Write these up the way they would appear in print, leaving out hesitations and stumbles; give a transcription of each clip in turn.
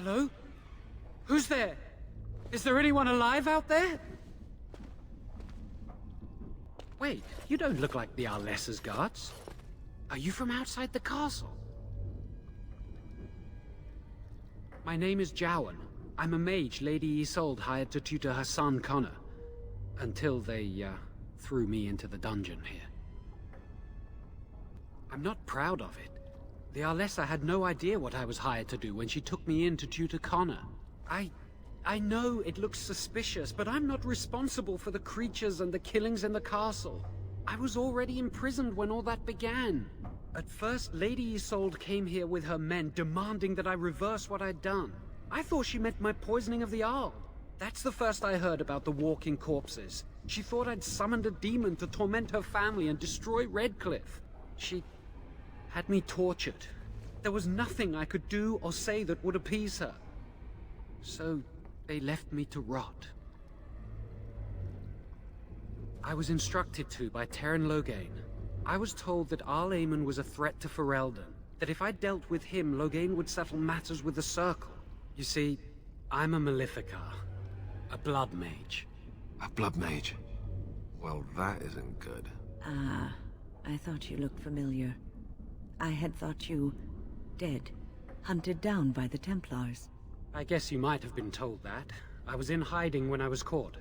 Hello? Who's there? Is there anyone alive out there? Wait, you don't look like the Arlessa's guards. Are you from outside the castle? My name is Jowan. I'm a mage Lady Isolde hired to tutor her son Connor. Until they, threw me into the dungeon here. I'm not proud of it. The Arlessa had no idea what I was hired to do when she took me in to tutor Connor. I know it looks suspicious, but I'm not responsible for the creatures and the killings in the castle. I was already imprisoned when all that began. At first, Lady Isolde came here with her men, demanding that I reverse what I'd done. I thought she meant my poisoning of the Arl. That's the first I heard about the walking corpses. She thought I'd summoned a demon to torment her family and destroy Redcliffe. She had me tortured. There was nothing I could do or say that would appease her. So they left me to rot. I was instructed to by Terran Loghain. I was told that Arl Aemon was a threat to Ferelden, that if I dealt with him, Loghain would settle matters with the Circle. You see, I'm a Maleficar, a blood mage. A blood mage? Well, that isn't good. Ah, I thought you looked familiar. I had thought you dead, hunted down by the Templars. I guess you might have been told that. I was in hiding when I was caught.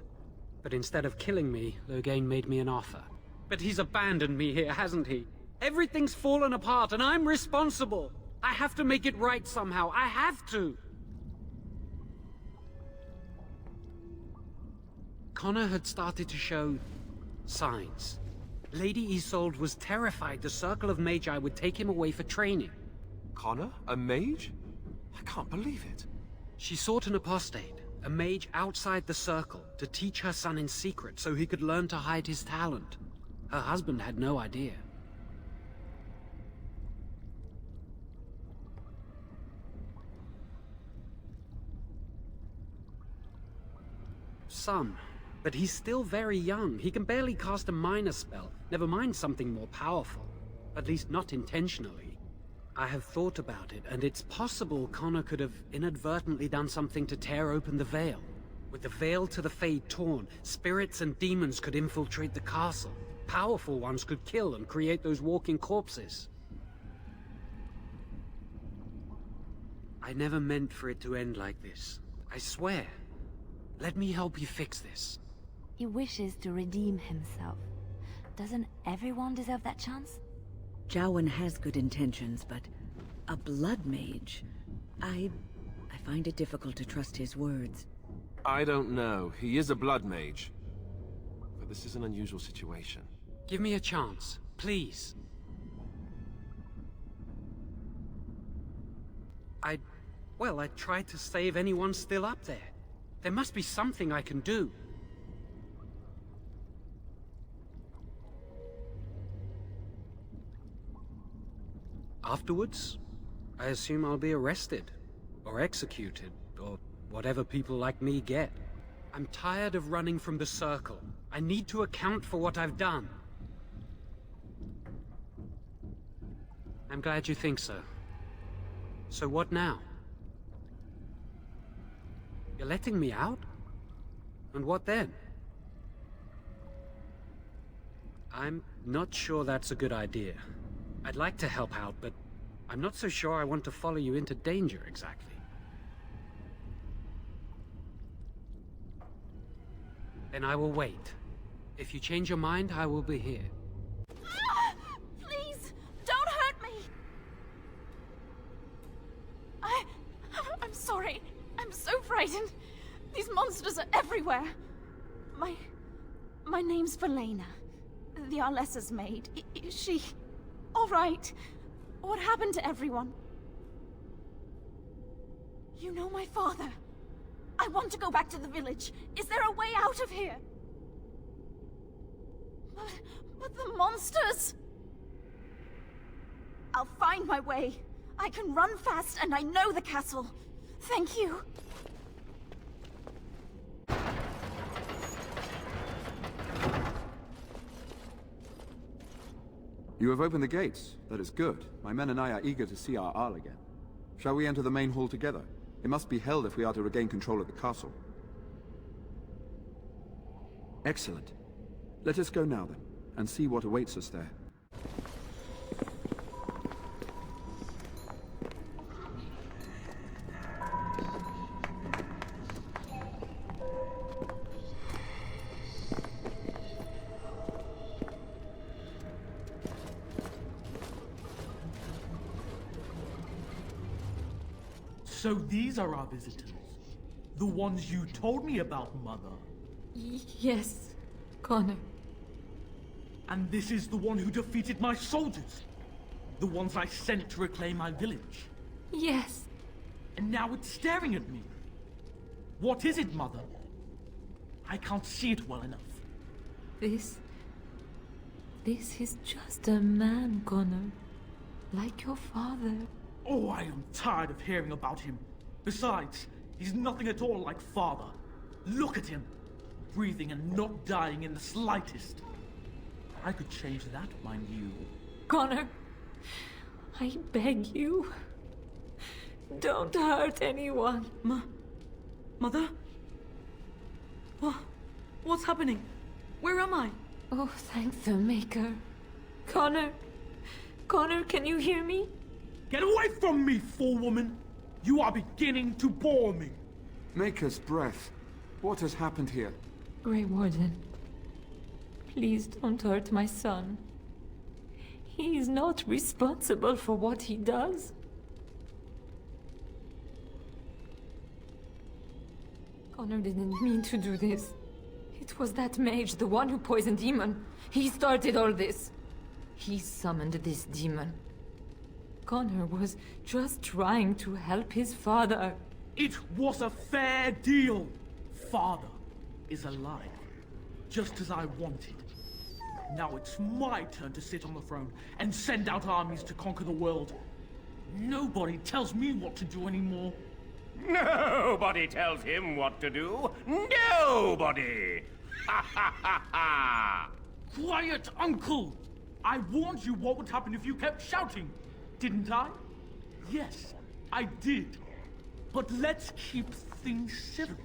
But instead of killing me, Loghain made me an offer. But he's abandoned me here, hasn't he? Everything's fallen apart and I'm responsible! I have to make it right somehow, I have to! Connor had started to show signs. Lady Isolde was terrified the Circle of Magi would take him away for training. Connor? A mage? I can't believe it. She sought an apostate, a mage outside the Circle, to teach her son in secret so he could learn to hide his talent. Her husband had no idea. Some. But he's still very young. He can barely cast a minor spell, never mind something more powerful. At least not intentionally. I have thought about it, and it's possible Connor could have inadvertently done something to tear open the veil. With the veil to the Fade torn, spirits and demons could infiltrate the castle. Powerful ones could kill and create those walking corpses. I never meant for it to end like this. I swear. Let me help you fix this. He wishes to redeem himself. Doesn't everyone deserve that chance? Jowan has good intentions, but a blood mage? I find it difficult to trust his words. I don't know. He is a blood mage. But this is an unusual situation. Give me a chance, please. I tried to save anyone still up there. There must be something I can do. Afterwards, I assume I'll be arrested, or executed, or whatever people like me get. I'm tired of running from the Circle. I need to account for what I've done. I'm glad you think so. So what now? You're letting me out? And what then? I'm not sure that's a good idea. I'd like to help out, but I'm not so sure I want to follow you into danger exactly. Then I will wait. If you change your mind, I will be here. Please, don't hurt me! I'm sorry. I'm so frightened. These monsters are everywhere. My name's Valena. The Arlessa's maid. Is she all right? What happened to everyone? You know my father. I want to go back to the village. Is there a way out of here? But the monsters! I'll find my way. I can run fast and I know the castle. Thank you. You have opened the gates. That is good. My men and I are eager to see our Arl again. Shall we enter the main hall together? It must be held if we are to regain control of the castle. Excellent. Let us go now, then, and see what awaits us there. So these are our visitors? The ones you told me about, Mother? Yes, Connor. And this is the one who defeated my soldiers? The ones I sent to reclaim my village? Yes. And now it's staring at me. What is it, Mother? I can't see it well enough. This is just a man, Connor. Like your father. Oh, I am tired of hearing about him. Besides, he's nothing at all like Father. Look at him. Breathing and not dying in the slightest. I could change that, mind you. Connor, I beg you. Don't hurt anyone. Mother? What's happening? Where am I? Oh, thank the Maker. Connor, can you hear me? Get away from me, fool woman! You are beginning to bore me. Maker's breath. What has happened here? Grey Warden, please don't hurt my son. He is not responsible for what he does. Connor didn't mean to do this. It was that mage, the one who poisoned Demon. He started all this. He summoned this demon. Connor was just trying to help his father. It was a fair deal. Father is alive, just as I wanted. Now it's my turn to sit on the throne and send out armies to conquer the world. Nobody tells me what to do anymore. Nobody tells him what to do. Nobody! Ha ha ha ha! Quiet, Uncle! I warned you what would happen if you kept shouting, didn't I? Yes, I did. But let's keep things civil.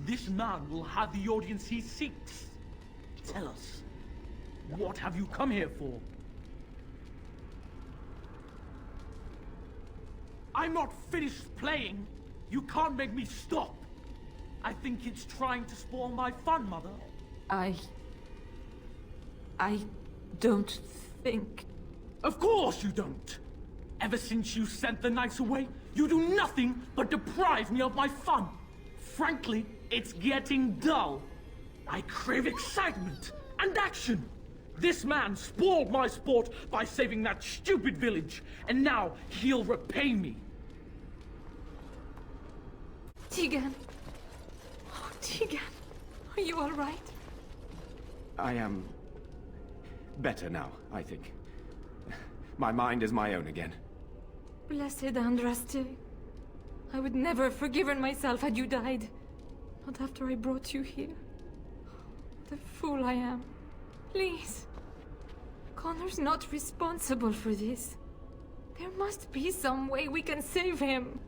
This man will have the audience he seeks. Tell us, what have you come here for? I'm not finished playing. You can't make me stop. I think it's trying to spoil my fun, Mother. I don't think... Of course you don't! Ever since you sent the knights away, you do nothing but deprive me of my fun. Frankly, it's getting dull. I crave excitement and action. This man spoiled my sport by saving that stupid village, and now he'll repay me. Tegan. Oh, Tegan. Are you all right? I am better now, I think. My mind is my own again. Blessed Andraste. I would never have forgiven myself had you died. Not after I brought you here. The fool I am. Please. Connor's not responsible for this. There must be some way we can save him.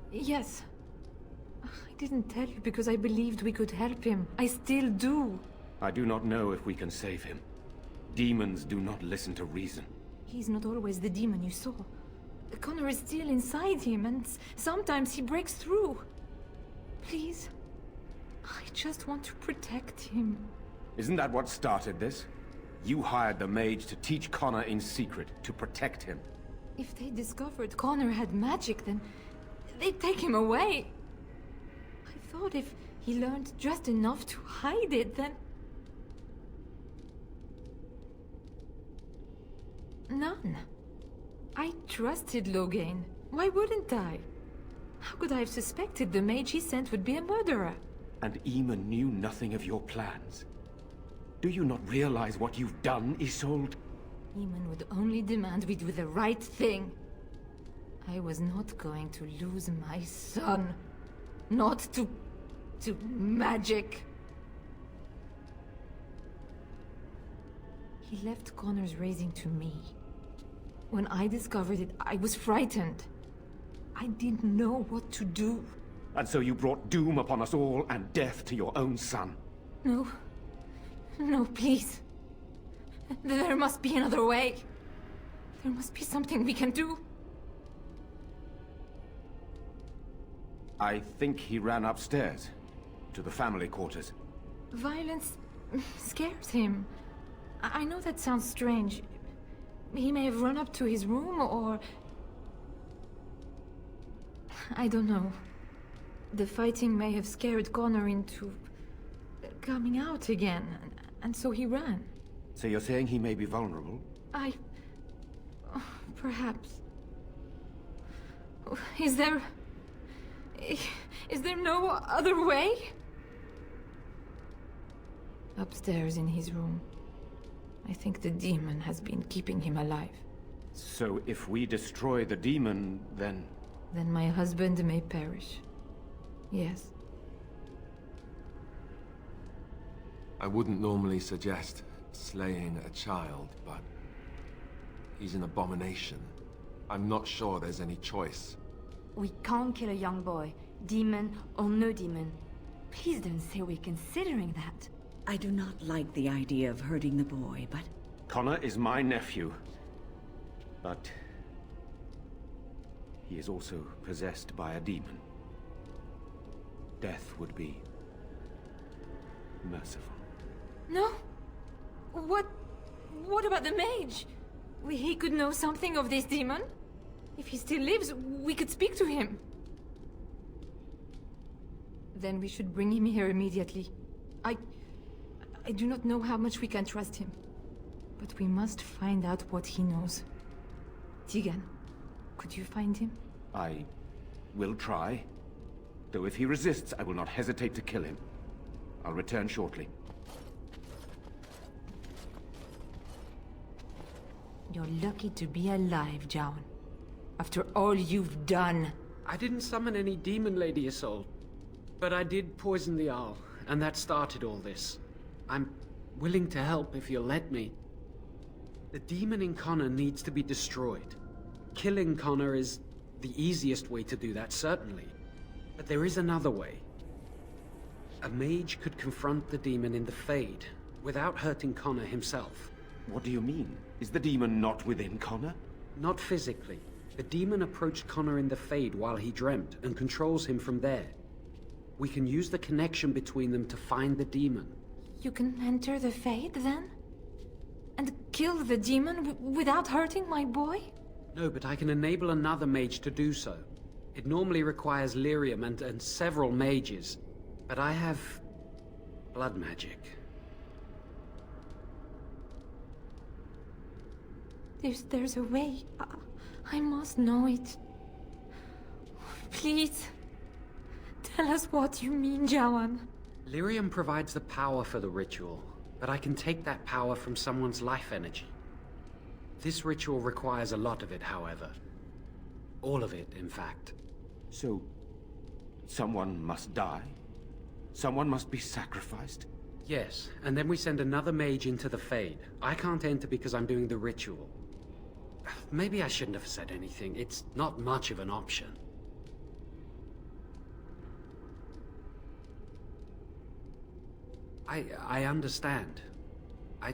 Yes. I didn't tell you because I believed we could help him. I still do. I do not know if we can save him. Demons do not listen to reason. He's not always the demon you saw. Connor is still inside him, and sometimes he breaks through. Please. I just want to protect him. Isn't that what started this? You hired the mage to teach Connor in secret, to protect him. If they discovered Connor had magic, then they'd take him away. I thought if he learned just enough to hide it, then... None. I trusted Logain. Why wouldn't I? How could I have suspected the mage he sent would be a murderer? And Eamon knew nothing of your plans. Do you not realize what you've done, Isolde? Eamon would only demand we do the right thing. I was not going to lose my son. Not to magic. He left Connor's raising to me. When I discovered it, I was frightened. I didn't know what to do. And so you brought doom upon us all and death to your own son. No. No, please. There must be another way. There must be something we can do. I think he ran upstairs, to the family quarters. Violence scares him. I know that sounds strange. He may have run up to his room, or... I don't know. The fighting may have scared Connor into... coming out again, and so he ran. So you're saying he may be vulnerable? Perhaps. Is there no other way? Upstairs in his room. I think the demon has been keeping him alive. So if we destroy the demon, then... Then my husband may perish. Yes. I wouldn't normally suggest slaying a child, but he's an abomination. I'm not sure there's any choice. We can't kill a young boy, demon or no demon. Please don't say we're considering that. I do not like the idea of hurting the boy, but... Connor is my nephew. But... he is also possessed by a demon. Death would be... merciful. No? What about the mage? He could know something of this demon? If he still lives, we could speak to him. Then we should bring him here immediately. I do not know how much we can trust him. But we must find out what he knows. Tegan, could you find him? I will try. Though if he resists, I will not hesitate to kill him. I'll return shortly. You're lucky to be alive, Jowan. After all you've done. I didn't summon any demon, Lady Isolde. But I did poison the Arl, and that started all this. I'm willing to help if you'll let me. The demon in Connor needs to be destroyed. Killing Connor is the easiest way to do that, certainly. But there is another way. A mage could confront the demon in the Fade, without hurting Connor himself. What do you mean? Is the demon not within Connor? Not physically. The demon approached Connor in the Fade while he dreamt, and controls him from there. We can use the connection between them to find the demon. You can enter the Fade, then? And kill the demon without hurting my boy? No, but I can enable another mage to do so. It normally requires lyrium and several mages. But I have... blood magic. There's a way. I must know it. Please. Tell us what you mean, Jowan. Lyrium provides the power for the ritual, but I can take that power from someone's life energy. This ritual requires a lot of it, however. All of it, in fact. So, someone must die? Someone must be sacrificed? Yes, and then we send another mage into the Fade. I can't enter because I'm doing the ritual. Maybe I shouldn't have said anything. It's not much of an option. I understand. I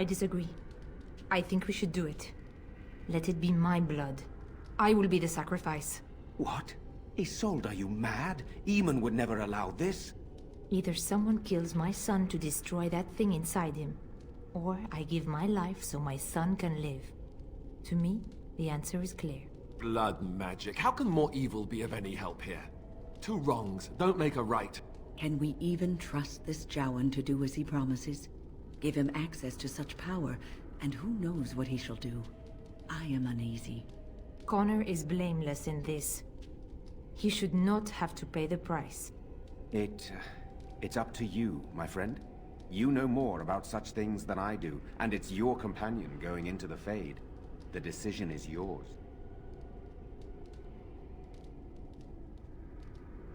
disagree. I think we should do it. Let it be my blood. I will be the sacrifice. What? Isolde, are you mad? Eamon would never allow this. Either someone kills my son to destroy that thing inside him, or I give my life so my son can live. To me, the answer is clear. Blood magic. How can more evil be of any help here? Two wrongs don't make a right. Can we even trust this Jowan to do as he promises? Give him access to such power, and who knows what he shall do. I am uneasy. Connor is blameless in this. He should not have to pay the price. It's up to you, my friend. You know more about such things than I do, and it's your companion going into the Fade. The decision is yours.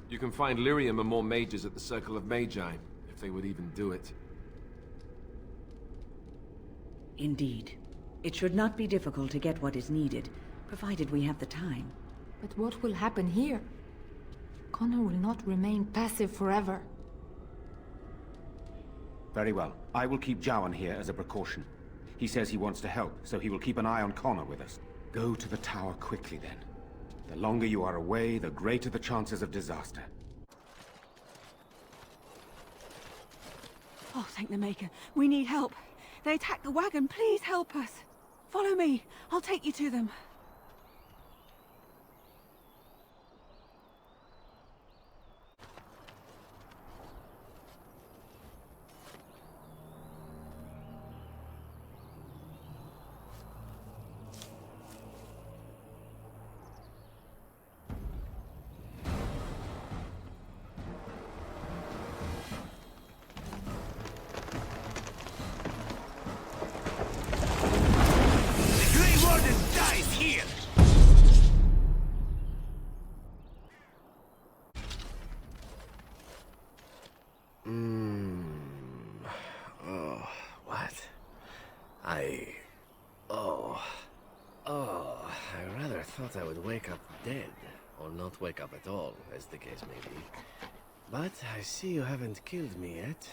You can find lyrium and more mages at the Circle of Magi, if they would even do it. Indeed. It should not be difficult to get what is needed, provided we have the time. But what will happen here? Connor will not remain passive forever. Very well. I will keep Jowan here as a precaution. He says he wants to help, so he will keep an eye on Connor with us. Go to the tower quickly, then. The longer you are away, the greater the chances of disaster. Oh, thank the Maker. We need help. They attacked the wagon. Please help us. Follow me. I'll take you to them. I rather thought I would wake up dead, or not wake up at all, as the case may be. But I see you haven't killed me yet.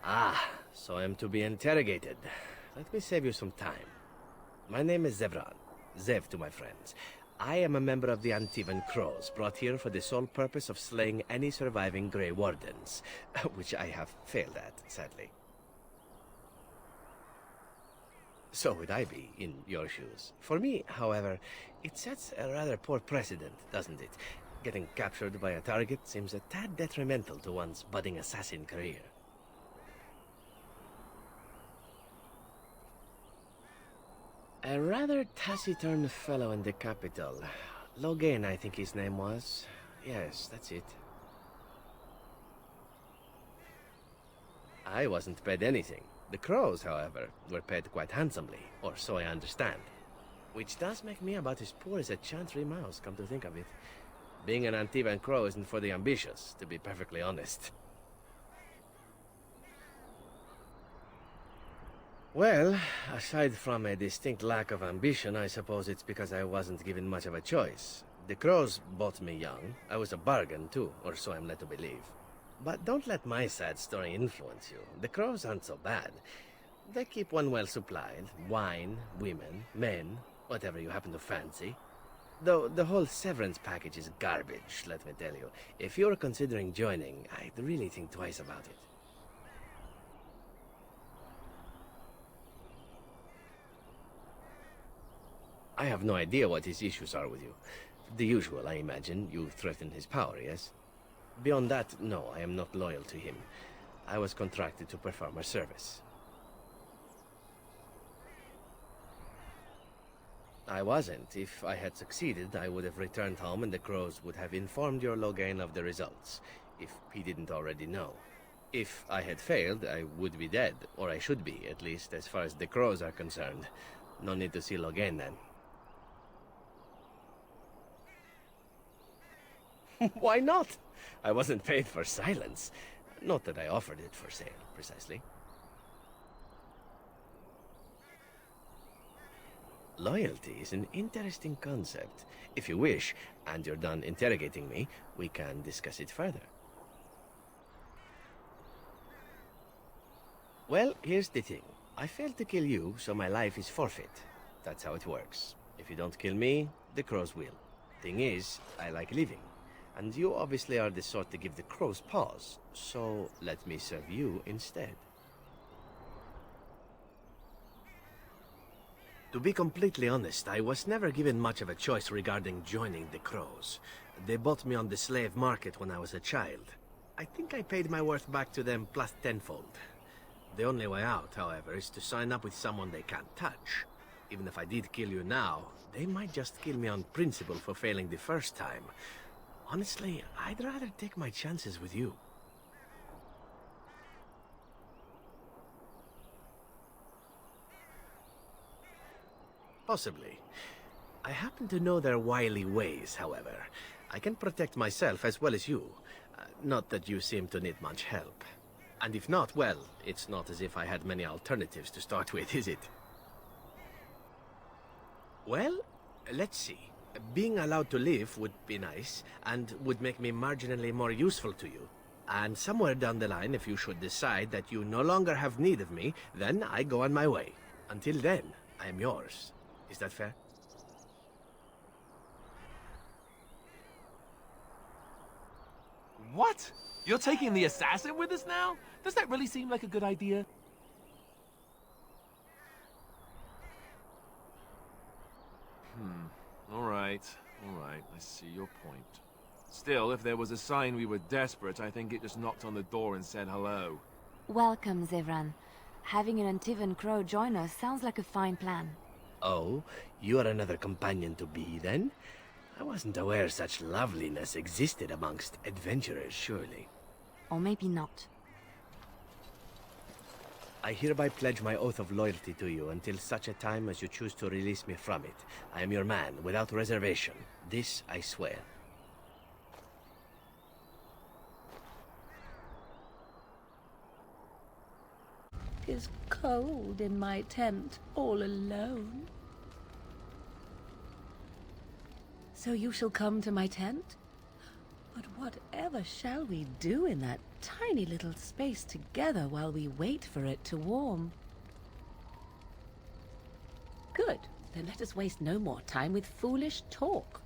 Ah, so I'm to be interrogated. Let me save you some time. My name is Zevran. Zev to my friends. I am a member of the Antivan Crows, brought here for the sole purpose of slaying any surviving Grey Wardens, which I have failed at, sadly. So would I be, in your shoes. For me, however, it sets a rather poor precedent, doesn't it? Getting captured by a target seems a tad detrimental to one's budding assassin career. A rather taciturn fellow in the capital. Logan, I think his name was. Yes, that's it. I wasn't paid anything. The Crows, however, were paid quite handsomely, or so I understand. Which does make me about as poor as a Chantry mouse, come to think of it. Being an Antivan Crow isn't for the ambitious, to be perfectly honest. Well, aside from a distinct lack of ambition, I suppose it's because I wasn't given much of a choice. The Crows bought me young. I was a bargain, too, or so I'm led to believe. But don't let my sad story influence you. The Crows aren't so bad. They keep one well supplied. Wine, women, men, whatever you happen to fancy. Though the whole severance package is garbage, let me tell you. If you're considering joining, I'd really think twice about it. I have no idea what his issues are with you. The usual, I imagine. You threaten his power, yes? Beyond that, no, I am not loyal to him. I was contracted to perform a service. I wasn't. If I had succeeded, I would have returned home and the Crows would have informed your Logain of the results, if he didn't already know. If I had failed, I would be dead, or I should be, at least as far as the Crows are concerned. No need to see Logain then. Why not? I wasn't paid for silence. Not that I offered it for sale, precisely. Loyalty is an interesting concept. If you wish, and you're done interrogating me, we can discuss it further. Well, here's the thing. I failed to kill you, so my life is forfeit. That's how it works. If you don't kill me, the Crows will. Thing is, I like living. And you obviously are the sort to give the Crows pause, so let me serve you instead. To be completely honest, I was never given much of a choice regarding joining the Crows. They bought me on the slave market when I was a child. I think I paid my worth back to them plus tenfold. The only way out, however, is to sign up with someone they can't touch. Even if I did kill you now, they might just kill me on principle for failing the first time. Honestly, I'd rather take my chances with you. Possibly. I happen to know their wily ways, however. I can protect myself as well as you. Not that you seem to need much help. And if not, well, it's not as if I had many alternatives to start with, is it? Well, let's see. Being allowed to live would be nice, and would make me marginally more useful to you. And somewhere down the line, if you should decide that you no longer have need of me, then I go on my way. Until then, I am yours. Is that fair? What? You're taking the assassin with us now? Does that really seem like a good idea? All right, I see your point. Still, if there was a sign we were desperate, I think it just knocked on the door and said hello. Welcome, Zevran. Having an Antivan Crow join us sounds like a fine plan. Oh, you are another companion to be, then? I wasn't aware such loveliness existed amongst adventurers, surely. Or maybe not. I hereby pledge my oath of loyalty to you until such a time as you choose to release me from it. I am your man, without reservation. This I swear. It's cold in my tent, all alone. So you shall come to my tent? But whatever shall we do in that tiny little space together while we wait for it to warm? Good. Then let us waste no more time with foolish talk.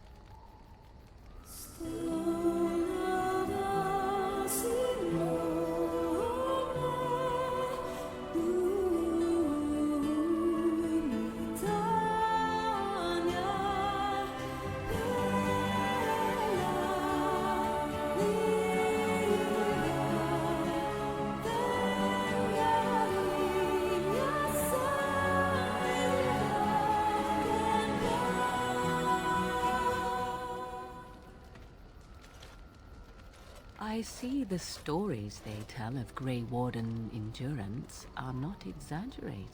I see the stories they tell of Grey Warden endurance are not exaggerated.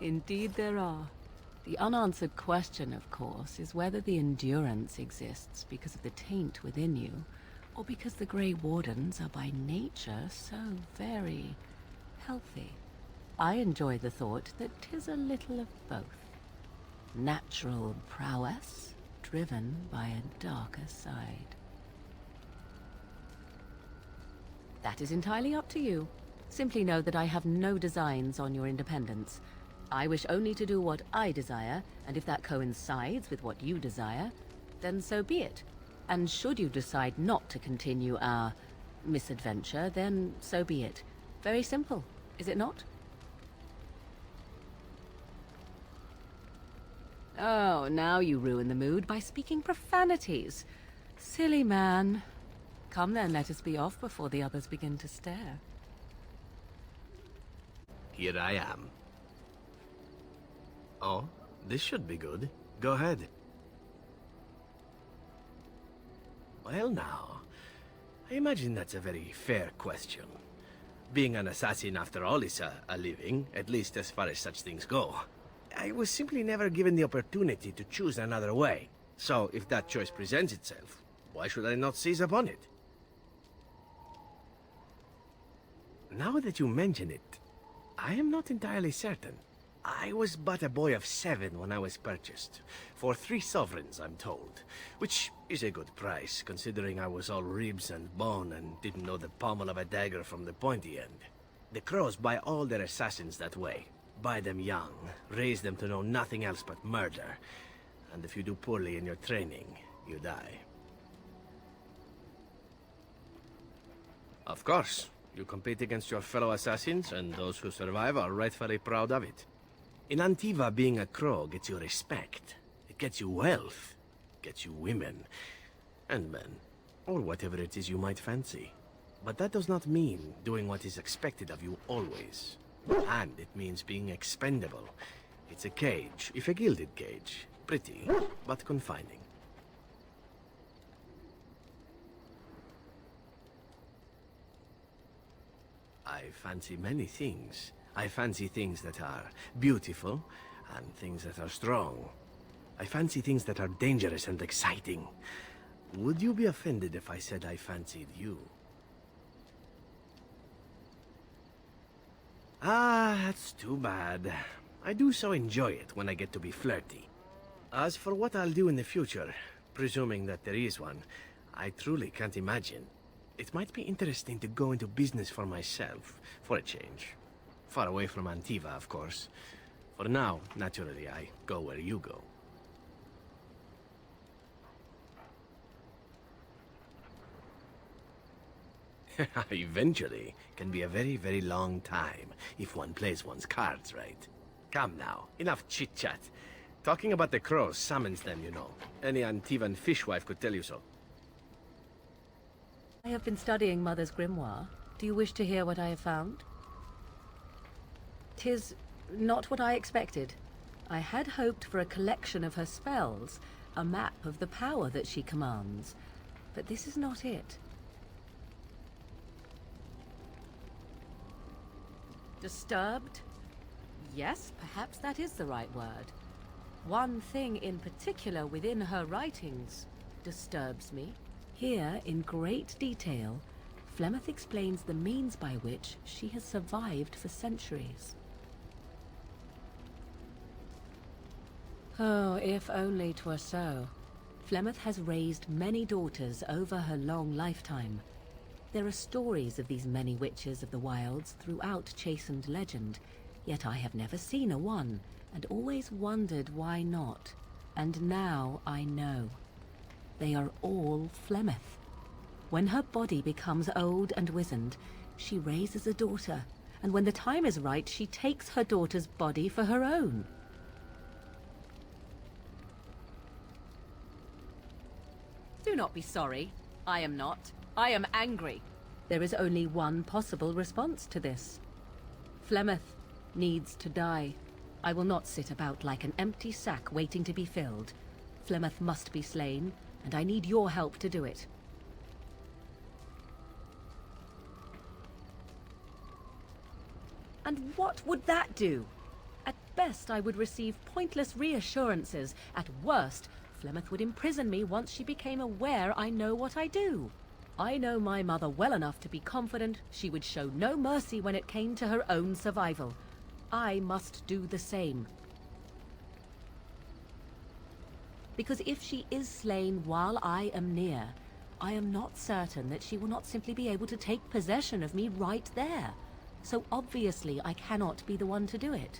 Indeed there are. The unanswered question, of course, is whether the endurance exists because of the taint within you, or because the Grey Wardens are by nature so very healthy. I enjoy the thought that 'tis a little of both. Natural prowess, driven by a darker side. That is entirely up to you. Simply know that I have no designs on your independence. I wish only to do what I desire, and if that coincides with what you desire, then so be it. And should you decide not to continue our misadventure, then so be it. Very simple, is it not? Oh, now you ruin the mood by speaking profanities. Silly man. Come then, let us be off before the others begin to stare. Here I am. Oh, this should be good. Go ahead. Well now, I imagine that's a very fair question. Being an assassin, after all, is a living, at least as far as such things go. I was simply never given the opportunity to choose another way. So, if that choice presents itself, why should I not seize upon it? Now that you mention it, I am not entirely certain. I was but a boy of 7 when I was purchased. For 3 sovereigns, I'm told. Which is a good price, considering I was all ribs and bone and didn't know the pommel of a dagger from the pointy end. The Crows buy all their assassins that way. Buy them young, raise them to know nothing else but murder. And if you do poorly in your training, you die. Of course, you compete against your fellow assassins, and those who survive are rightfully proud of it. In Antiva, being a crow gets you respect. It gets you wealth, gets you women, and men, or whatever it is you might fancy. But that does not mean doing what is expected of you always. And it means being expendable. It's a cage, if a gilded cage. Pretty, but confining. I fancy many things. I fancy things that are beautiful, and things that are strong. I fancy things that are dangerous and exciting. Would you be offended if I said I fancied you? Ah, that's too bad. I do so enjoy it when I get to be flirty. As for what I'll do in the future, presuming that there is one, I truly can't imagine. It might be interesting to go into business for myself, for a change. Far away from Antiva, of course. For now, naturally, I go where you go. Eventually can be a very, very long time if one plays one's cards right. Come now, enough chit-chat. Talking about the crows summons them, you know. Any Antivan fishwife could tell you so. I have been studying Mother's grimoire. Do you wish to hear what I have found? 'Tis not what I expected. I had hoped for a collection of her spells, a map of the power that she commands. But this is not it. Disturbed? Yes, perhaps that is the right word. One thing in particular within her writings disturbs me. Here, in great detail, Flemeth explains the means by which she has survived for centuries. Oh, if only 'twere so. Flemeth has raised many daughters over her long lifetime. There are stories of these many witches of the wilds throughout chastened legend, yet I have never seen a one, and always wondered why not. And now I know. They are all Flemeth. When her body becomes old and wizened, she raises a daughter, and when the time is right, she takes her daughter's body for her own. Do not be sorry. I am not. I am angry. There is only one possible response to this. Flemeth needs to die. I will not sit about like an empty sack waiting to be filled. Flemeth must be slain, and I need your help to do it. And what would that do? At best, I would receive pointless reassurances. At worst, Flemeth would imprison me once she became aware I know what I do. I know my mother well enough to be confident she would show no mercy when it came to her own survival. I must do the same. Because if she is slain while I am near, I am not certain that she will not simply be able to take possession of me right there. So obviously I cannot be the one to do it.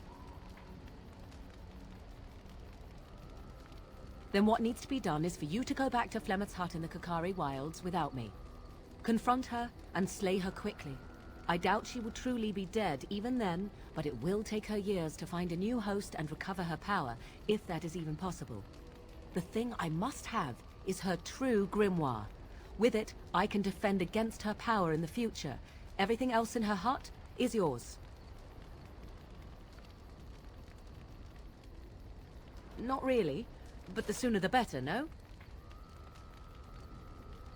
Then what needs to be done is for you to go back to Flemeth's hut in the Kakari Wilds without me. Confront her and slay her quickly. I doubt she will truly be dead even then, but it will take her years to find a new host and recover her power, if that is even possible. The thing I must have is her true grimoire. With it, I can defend against her power in the future. Everything else in her hut is yours. Not really, but the sooner the better, no?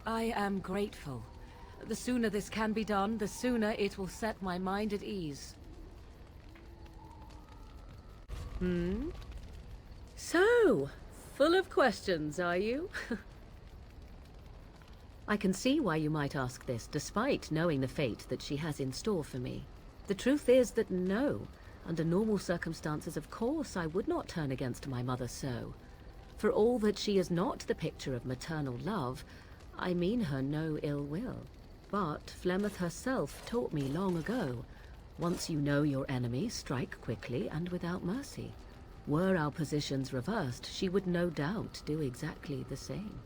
I am grateful. The sooner this can be done, the sooner it will set my mind at ease. So, full of questions, are you? I can see why you might ask this, despite knowing the fate that she has in store for me. The truth is that no, under normal circumstances, of course, I would not turn against my mother so. For all that she is not the picture of maternal love, I mean her no ill will. But Flemeth herself taught me long ago, once you know your enemy, strike quickly and without mercy. Were our positions reversed, she would no doubt do exactly the same.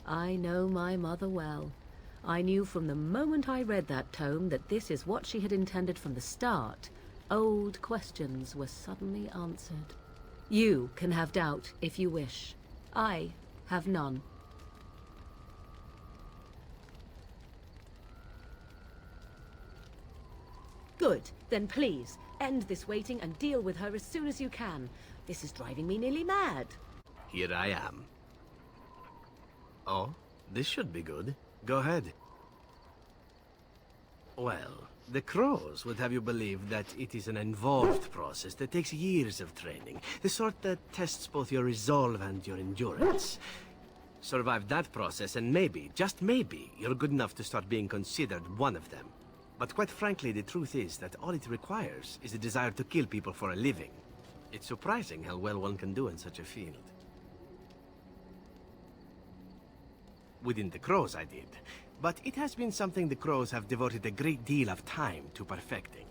I know my mother well. I knew from the moment I read that tome that this is what she had intended from the start. Old questions were suddenly answered. You can have doubt if you wish. I have none. Good. Then please, end this waiting and deal with her as soon as you can. This is driving me nearly mad. Here I am. Oh, this should be good. Go ahead. Well, The Crows would have you believe that it is an involved process that takes years of training. The sort that tests both your resolve and your endurance. Survive that process and maybe, just maybe, you're good enough to start being considered one of them. But quite frankly, the truth is that all it requires is a desire to kill people for a living. It's surprising how well one can do in such a field. Within the Crows, I did. But it has been something the Crows have devoted a great deal of time to perfecting.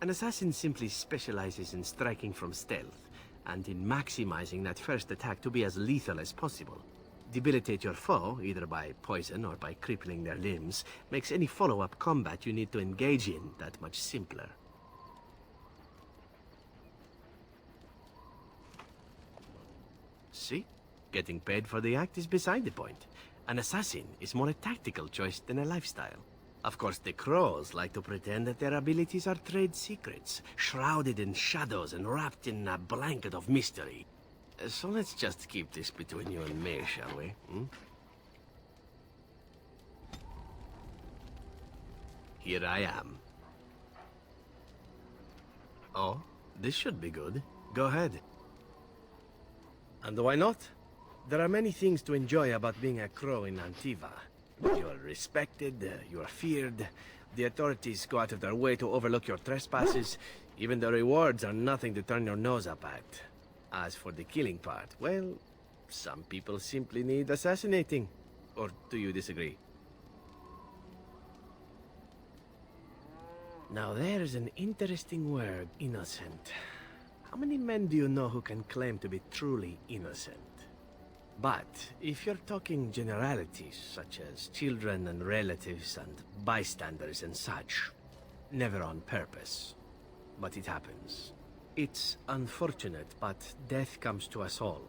An assassin simply specializes in striking from stealth, and in maximizing that first attack to be as lethal as possible. Debilitate your foe, either by poison or by crippling their limbs, makes any follow-up combat you need to engage in that much simpler. See? Getting paid for the act is beside the point. An assassin is more a tactical choice than a lifestyle. Of course, the Crows like to pretend that their abilities are trade secrets, shrouded in shadows and wrapped in a blanket of mystery. So let's just keep this between you and me, shall we? Here I am. Oh, this should be good. Go ahead. And why not? There are many things to enjoy about being a crow in Antiva. You are respected, you are feared, the authorities go out of their way to overlook your trespasses, even the rewards are nothing to turn your nose up at. As for the killing part, well, some people simply need assassinating. Or do you disagree? Now there's an interesting word, innocent. How many men do you know who can claim to be truly innocent? But if you're talking generalities, such as children and relatives and bystanders and such, never on purpose. But it happens. It's unfortunate, but death comes to us all.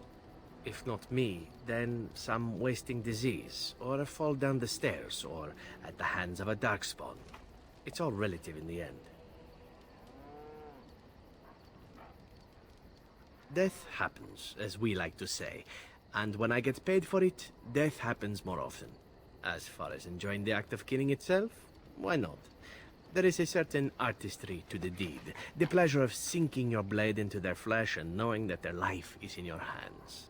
If not me, then some wasting disease, or a fall down the stairs, or at the hands of a darkspawn. It's all relative in the end. Death happens, as we like to say, and when I get paid for it, death happens more often. As far as enjoying the act of killing itself, why not? There is a certain artistry to the deed, the pleasure of sinking your blade into their flesh and knowing that their life is in your hands.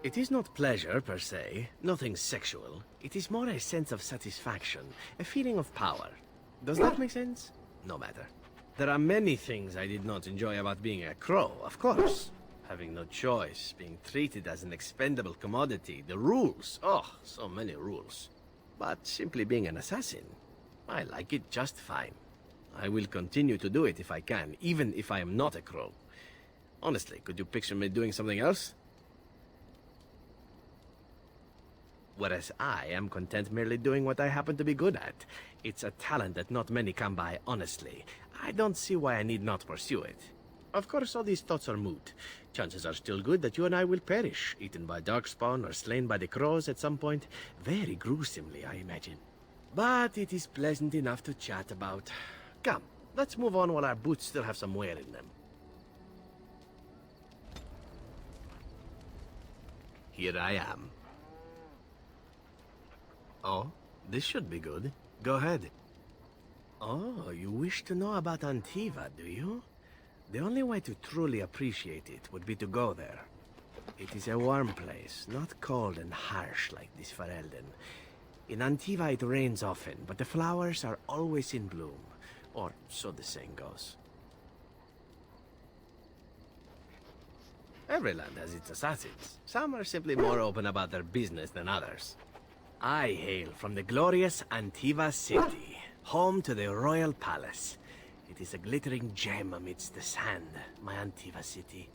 It is not pleasure, per se, nothing sexual. It is more a sense of satisfaction, a feeling of power. Does that make sense? No matter. There are many things I did not enjoy about being a crow, of course. Having no choice, being treated as an expendable commodity, the rules, oh, so many rules. But simply being an assassin, I like it just fine. I will continue to do it if I can, even if I am not a crow. Honestly, could you picture me doing something else? Whereas I am content merely doing what I happen to be good at. It's a talent that not many come by honestly. I don't see why I need not pursue it. Of course, all these thoughts are moot. Chances are still good that you and I will perish, eaten by darkspawn or slain by the crows at some point. Very gruesomely, I imagine. But it is pleasant enough to chat about. Come, let's move on while our boots still have some wear in them. Here I am. Oh, this should be good. Go ahead. Oh, you wish to know about Antiva, do you? The only way to truly appreciate it would be to go there. It is a warm place, not cold and harsh like this Ferelden. In Antiva it rains often, but the flowers are always in bloom. Or so the saying goes. Every land has its assassins. Some are simply more open about their business than others. I hail from the glorious Antiva city, home to the royal palace. It is a glittering gem amidst the sand, my Antiva city.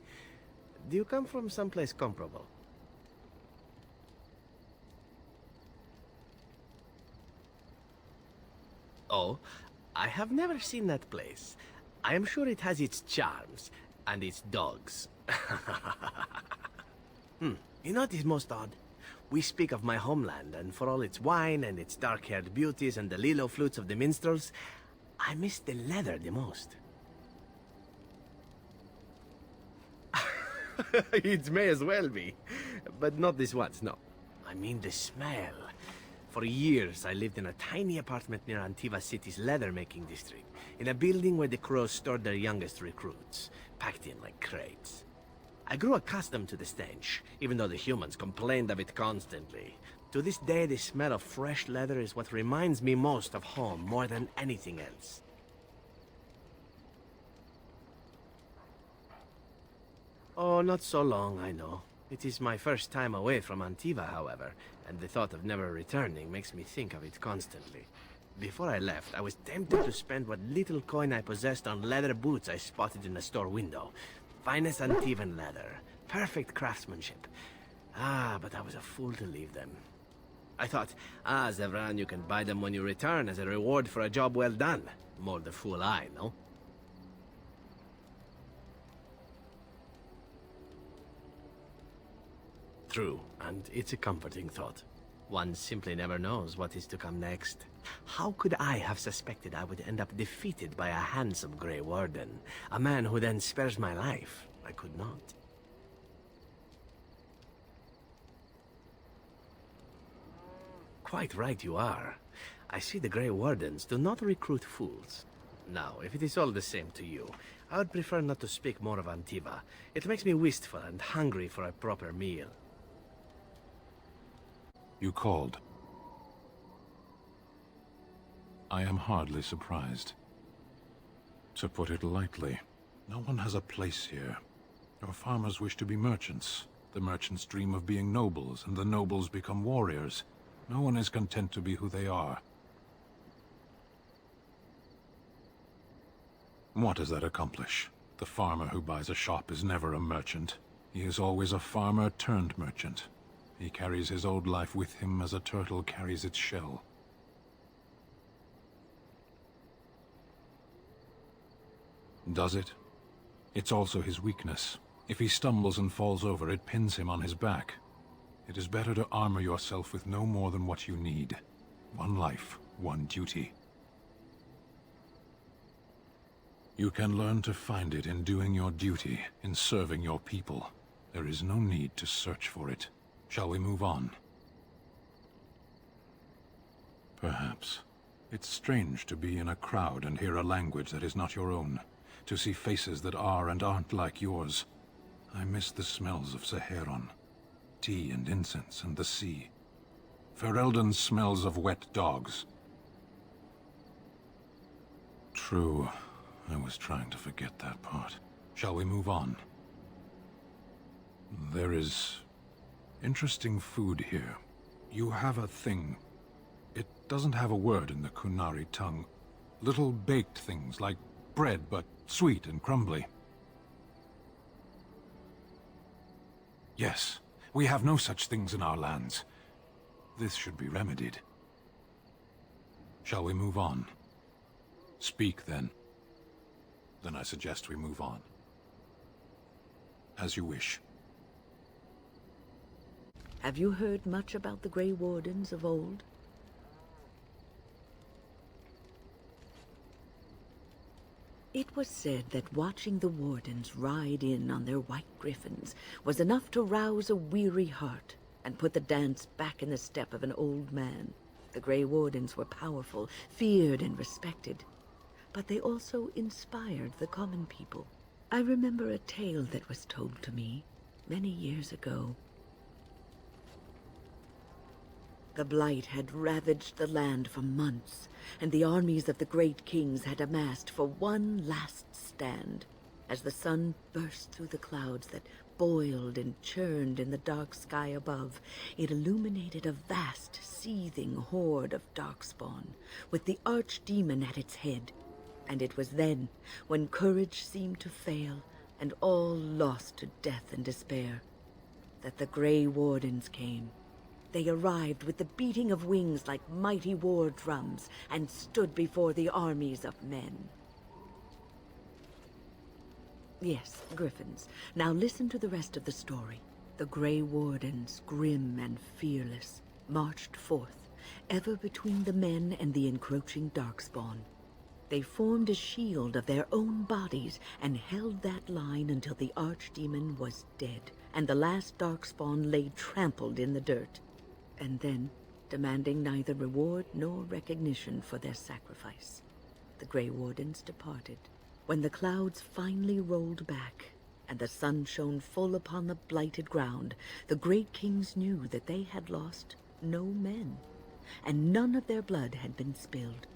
Do you come from someplace comparable? Oh, I have never seen that place. I am sure it has its charms, and its dogs. You know what is most odd? We speak of my homeland, and for all its wine and its dark-haired beauties and the lilo flutes of the minstrels, I miss the leather the most. It may as well be, but not this once, no. I mean the smell. For years, I lived in a tiny apartment near Antiva City's leather-making district, in a building where the crows stored their youngest recruits, packed in like crates. I grew accustomed to the stench, even though the humans complained of it constantly. To this day, the smell of fresh leather is what reminds me most of home, more than anything else. Oh, not so long, I know. It is my first time away from Antiva, however, and the thought of never returning makes me think of it constantly. Before I left, I was tempted to spend what little coin I possessed on leather boots I spotted in a store window. Finest Antivan leather. Perfect craftsmanship. Ah, but I was a fool to leave them. I thought, Zevran, you can buy them when you return as a reward for a job well done. More the fool I, no? True, and it's a comforting thought. One simply never knows what is to come next. How could I have suspected I would end up defeated by a handsome Grey Warden? A man who then spares my life? I could not. Quite right you are. I see the Grey Wardens do not recruit fools. Now, if it is all the same to you, I would prefer not to speak more of Antiva. It makes me wistful and hungry for a proper meal. You called. I am hardly surprised. To put it lightly, no one has a place here. Your farmers wish to be merchants. The merchants dream of being nobles, and the nobles become warriors. No one is content to be who they are. What does that accomplish? The farmer who buys a shop is never a merchant. He is always a farmer turned merchant. He carries his old life with him as a turtle carries its shell. Does it? It's also his weakness. If he stumbles and falls over, it pins him on his back. It is better to armor yourself with no more than what you need. One life, one duty. You can learn to find it in doing your duty, in serving your people. There is no need to search for it. Shall we move on? Perhaps. It's strange to be in a crowd and hear a language that is not your own. To see faces that are and aren't like yours. I miss the smells of Saharon. Tea and incense and the sea. Ferelden smells of wet dogs. True. I was trying to forget that part. Shall we move on? There is interesting food here. You have a thing. It doesn't have a word in the Kunari tongue. Little baked things like bread, but sweet and crumbly. Yes, we have no such things in our lands. This should be remedied. Shall we move on? Speak, then. Then I suggest we move on. As you wish. Have you heard much about the Grey Wardens of old? It was said that watching the Wardens ride in on their white griffins was enough to rouse a weary heart and put the dance back in the step of an old man. The Grey Wardens were powerful, feared and respected, but they also inspired the common people. I remember a tale that was told to me many years ago. The Blight had ravaged the land for months, and the armies of the great kings had amassed for one last stand. As the sun burst through the clouds that boiled and churned in the dark sky above, it illuminated a vast, seething horde of darkspawn, with the archdemon at its head. And it was then, when courage seemed to fail, and all lost to death and despair, that the Grey Wardens came. They arrived with the beating of wings like mighty war drums, and stood before the armies of men. Yes, griffins. Now listen to the rest of the story. The Grey Wardens, grim and fearless, marched forth, ever between the men and the encroaching darkspawn. They formed a shield of their own bodies and held that line until the archdemon was dead, and the last darkspawn lay trampled in the dirt. And then, demanding neither reward nor recognition for their sacrifice. The Grey Wardens departed. When the clouds finally rolled back, and the sun shone full upon the blighted ground, the great kings knew that they had lost no men, and none of their blood had been spilled.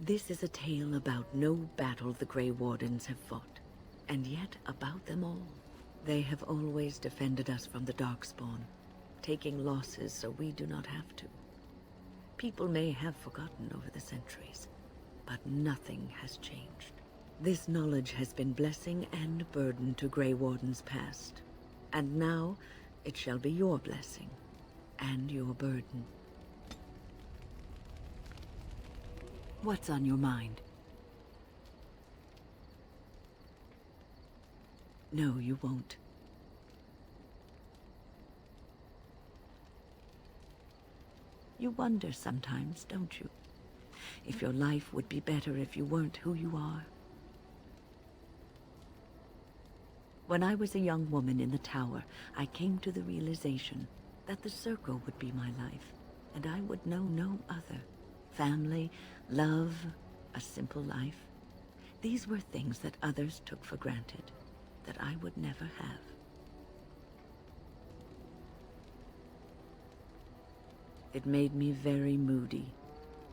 This is a tale about no battle the Grey Wardens have fought, and yet about them all. They have always defended us from the Darkspawn, taking losses so we do not have to. People may have forgotten over the centuries, but nothing has changed. This knowledge has been blessing and burden to Grey Wardens past, and now it shall be your blessing and your burden. What's on your mind? No, you won't. You wonder sometimes, don't you? If your life would be better if you weren't who you are. When I was a young woman in the tower, I came to the realization that the circle would be my life, and I would know no other. Family, love, a simple life. These were things that others took for granted, that I would never have. It made me very moody.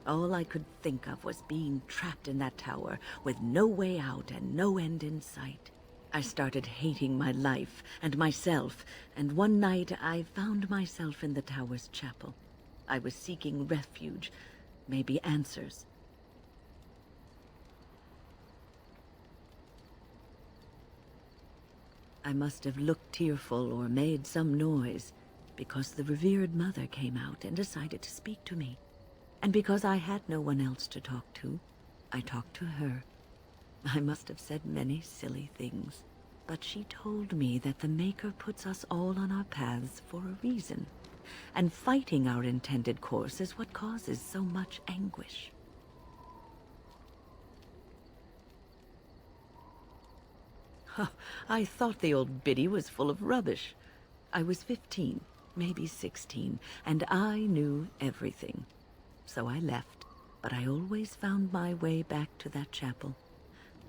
All I could think of was being trapped in that tower with no way out and no end in sight. I started hating my life and myself, and one night I found myself in the tower's chapel. I was seeking refuge, maybe answers. I must have looked tearful or made some noise, because the revered mother came out and decided to speak to me. And because I had no one else to talk to, I talked to her. I must have said many silly things, but she told me that the Maker puts us all on our paths for a reason, and fighting our intended course is what causes so much anguish. I thought the old biddy was full of rubbish. I was 15, maybe 16, and I knew everything. So I left, but I always found my way back to that chapel.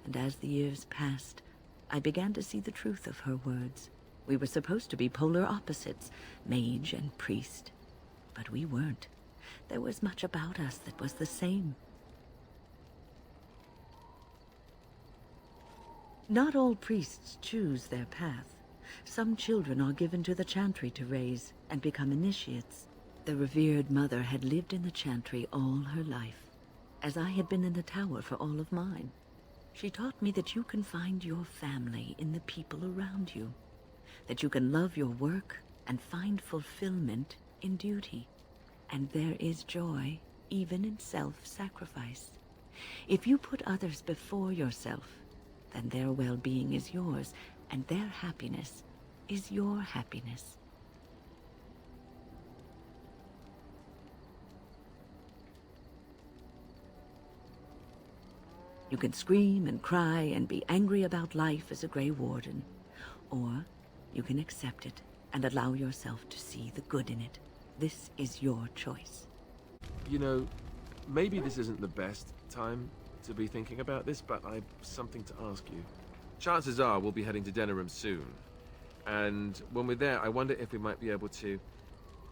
And as the years passed, I began to see the truth of her words. We were supposed to be polar opposites, mage and priest. But we weren't. There was much about us that was the same. Not all priests choose their path. Some children are given to the chantry to raise and become initiates. The revered mother had lived in the chantry all her life, as I had been in the tower for all of mine. She taught me that you can find your family in the people around you, that you can love your work and find fulfillment in duty. And there is joy even in self-sacrifice. If you put others before yourself, then their well-being is yours, and their happiness is your happiness. You can scream and cry and be angry about life as a Grey Warden, or you can accept it and allow yourself to see the good in it. This is your choice. You know, maybe this isn't the best time to be thinking about this, but I've something to ask you. Chances are we'll be heading to Denerim soon, and when we're there, I wonder if we might be able to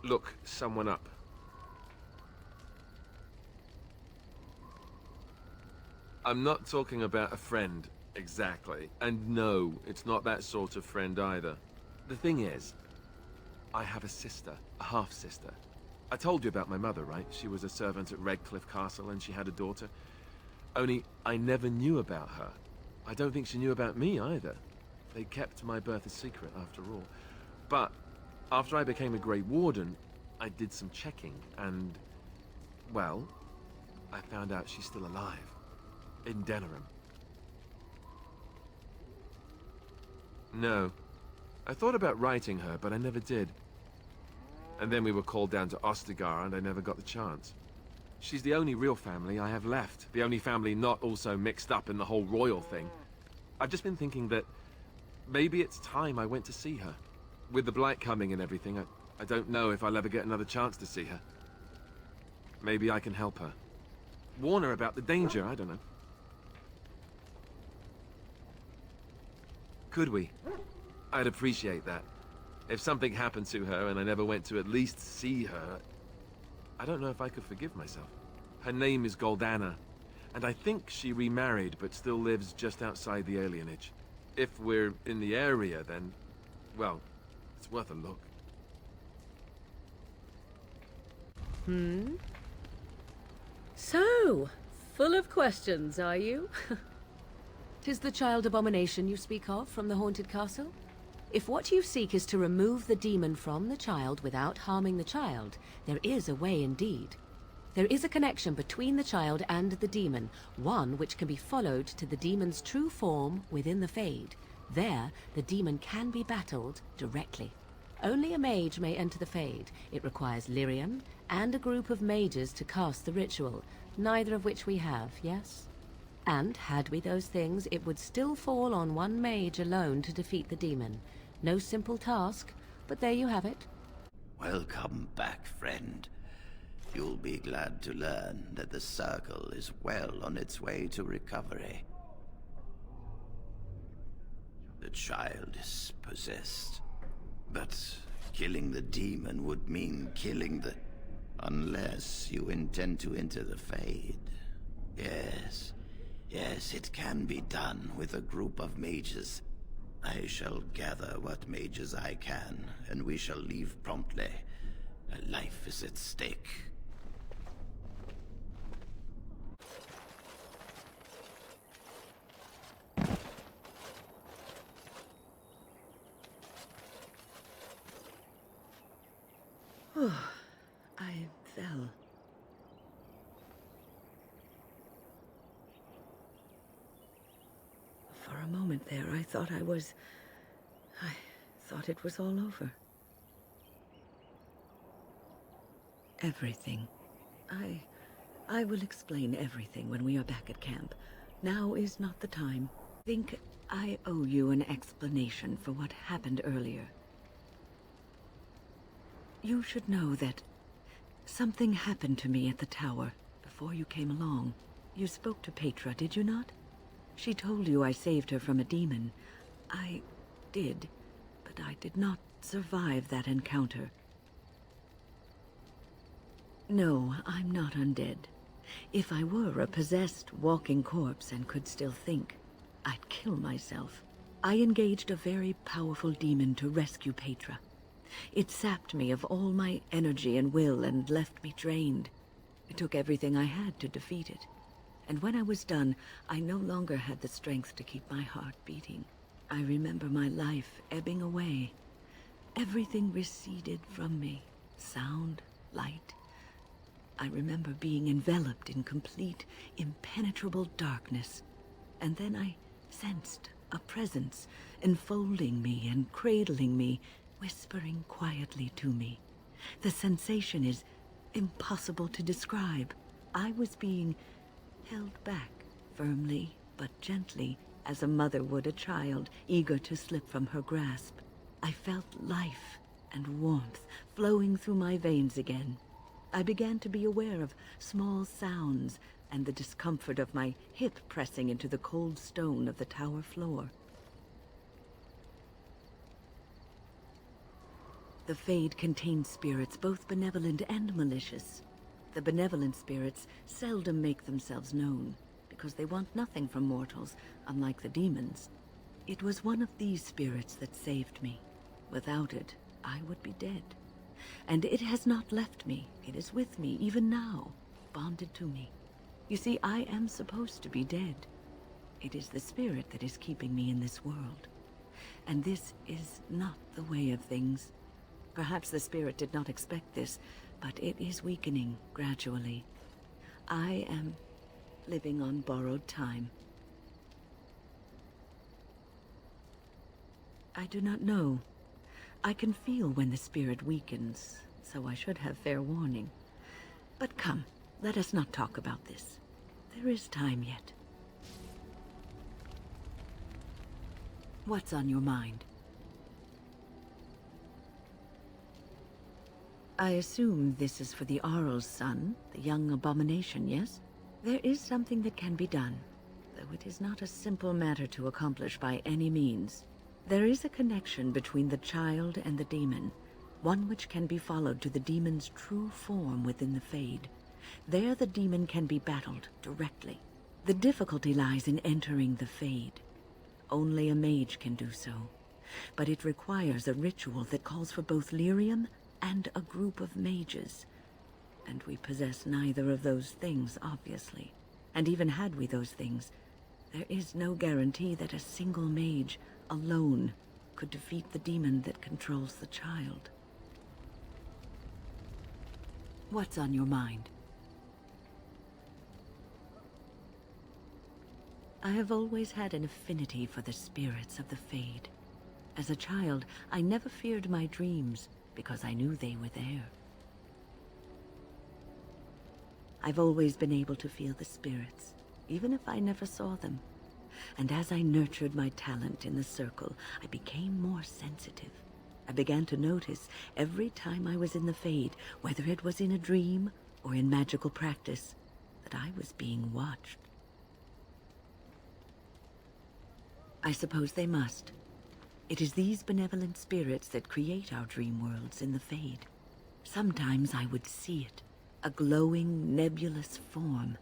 look someone up. I'm not talking about a friend, exactly. And no, it's not that sort of friend either. The thing is, I have a sister, a half-sister. I told you about my mother, right? She was a servant at Redcliffe Castle and she had a daughter. Only, I never knew about her. I don't think she knew about me either. They kept my birth a secret after all. But after I became a Grey Warden, I did some checking and, well, I found out she's still alive. In Denerim. No. I thought about writing her, but I never did. And then we were called down to Ostagar, and I never got the chance. She's the only real family I have left. The only family not also mixed up in the whole royal thing. I've just been thinking that maybe it's time I went to see her. With the Blight coming and everything, I don't know if I'll ever get another chance to see her. Maybe I can help her. Warn her about the danger, I don't know. Could we? I'd appreciate that. If something happened to her and I never went to at least see her, I don't know if I could forgive myself. Her name is Goldana, and I think she remarried but still lives just outside the alienage. If we're in the area, then, well, it's worth a look. So, full of questions, are you? 'Tis the child abomination you speak of from the haunted castle? If what you seek is to remove the demon from the child without harming the child, there is a way indeed. There is a connection between the child and the demon, one which can be followed to the demon's true form within the Fade. There, the demon can be battled directly. Only a mage may enter the Fade. It requires lyrium and a group of mages to cast the ritual, neither of which we have, yes? And, had we those things, it would still fall on one mage alone to defeat the demon. No simple task, but there you have it. Welcome back, friend. You'll be glad to learn that the Circle is well on its way to recovery. The child is possessed, but killing the demon would mean killing the... Unless you intend to enter the Fade. Yes, it can be done with a group of mages. I shall gather what mages I can, and we shall leave promptly. A life is at stake. I fell. For a moment there, I thought it was all over. Everything. I will explain everything when we are back at camp. Now is not the time. I think I owe you an explanation for what happened earlier. You should know that something happened to me at the tower before you came along. You spoke to Petra, did you not? She told you I saved her from a demon. I did, but I did not survive that encounter. No, I'm not undead. If I were a possessed walking corpse and could still think, I'd kill myself. I engaged a very powerful demon to rescue Petra. It sapped me of all my energy and will and left me drained. It took everything I had to defeat it. And when I was done, I no longer had the strength to keep my heart beating. I remember my life ebbing away. Everything receded from me. Sound, light. I remember being enveloped in complete, impenetrable darkness. And then I sensed a presence enfolding me and cradling me, whispering quietly to me. The sensation is impossible to describe. I was being held back, firmly but gently, as a mother would a child, eager to slip from her grasp. I felt life and warmth flowing through my veins again. I began to be aware of small sounds and the discomfort of my hip pressing into the cold stone of the tower floor. The Fade contains spirits both benevolent and malicious. The benevolent spirits seldom make themselves known, because they want nothing from mortals, unlike the demons. It was one of these spirits that saved me. Without it, I would be dead. And it has not left me. It is with me, even now, bonded to me. You see, I am supposed to be dead. It is the spirit that is keeping me in this world. And this is not the way of things. Perhaps the spirit did not expect this, but it is weakening gradually. I am living on borrowed time. I do not know. I can feel when the spirit weakens, so I should have fair warning. But come, let us not talk about this. There is time yet. What's on your mind? I assume this is for the Arl's son, the young abomination, yes? There is something that can be done, though it is not a simple matter to accomplish by any means. There is a connection between the child and the demon, one which can be followed to the demon's true form within the Fade. There the demon can be battled directly. The difficulty lies in entering the Fade. Only a mage can do so, but it requires a ritual that calls for both lyrium and a group of mages. And we possess neither of those things, obviously. And even had we those things, there is no guarantee that a single mage, alone, could defeat the demon that controls the child. What's on your mind? I have always had an affinity for the spirits of the Fade. As a child, I never feared my dreams, because I knew they were there. I've always been able to feel the spirits, even if I never saw them. And as I nurtured my talent in the circle, I became more sensitive. I began to notice every time I was in the Fade, whether it was in a dream or in magical practice, that I was being watched. I suppose they must. It is these benevolent spirits that create our dream worlds in the Fade. Sometimes I would see it, a glowing, nebulous form.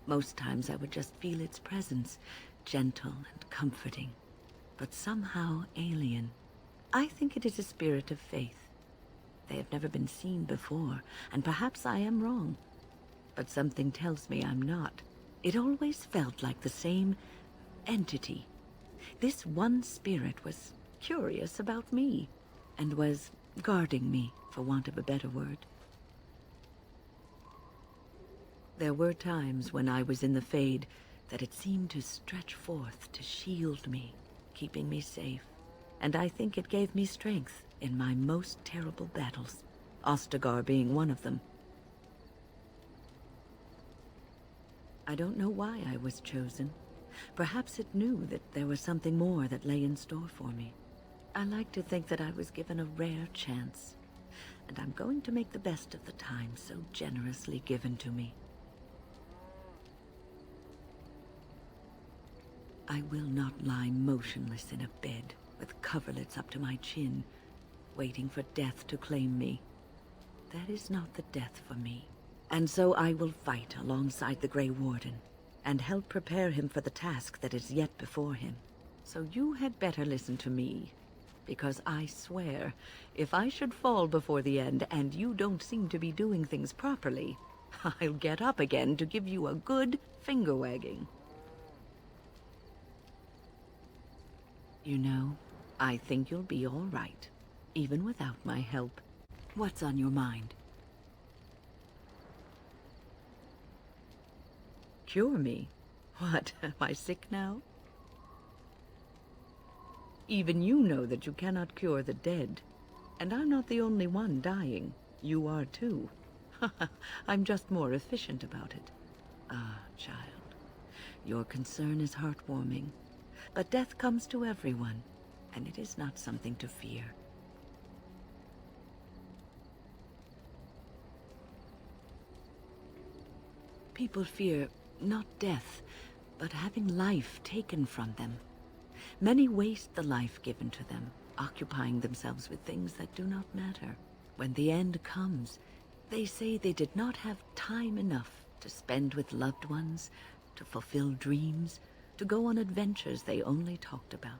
Most times I would just feel its presence, gentle and comforting, but somehow alien. I think it is a spirit of faith. They have never been seen before, and perhaps I am wrong. But something tells me I'm not. It always felt like the same entity. This one spirit was curious about me, and was guarding me, for want of a better word. There were times when I was in the Fade that it seemed to stretch forth to shield me, keeping me safe. And I think it gave me strength in my most terrible battles, Ostagar being one of them. I don't know why I was chosen. Perhaps it knew that there was something more that lay in store for me. I like to think that I was given a rare chance, and I'm going to make the best of the time so generously given to me. I will not lie motionless in a bed with coverlets up to my chin, waiting for death to claim me. That is not the death for me. And so I will fight alongside the Grey Warden, and help prepare him for the task that is yet before him. So you had better listen to me, because I swear, if I should fall before the end and you don't seem to be doing things properly, I'll get up again to give you a good finger-wagging. You know, I think you'll be all right, even without my help. What's on your mind? Cure me? What, am I sick now? Even you know that you cannot cure the dead. And I'm not the only one dying. You are too. I'm just more efficient about it. Ah, child, your concern is heartwarming. But death comes to everyone, and it is not something to fear. People fear not death, but having life taken from them. Many waste the life given to them, occupying themselves with things that do not matter. When the end comes, they say they did not have time enough to spend with loved ones, to fulfill dreams, to go on adventures they only talked about.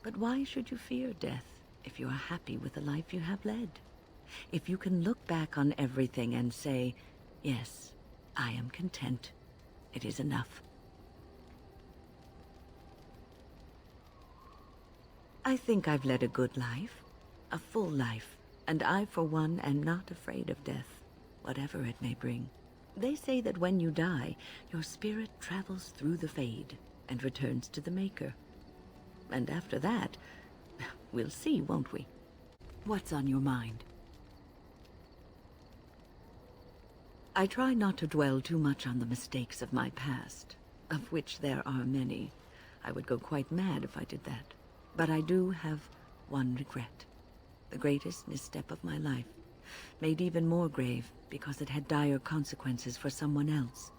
But why should you fear death if you are happy with the life you have led? If you can look back on everything and say, yes, I am content. It is enough. I think I've led a good life, a full life, and I, for one, am not afraid of death, whatever it may bring. They say that when you die, your spirit travels through the Fade and returns to the Maker. And after that, we'll see, won't we? What's on your mind? I try not to dwell too much on the mistakes of my past, of which there are many. I would go quite mad if I did that. But I do have one regret. The greatest misstep of my life. made even more grave because it had dire consequences for someone else.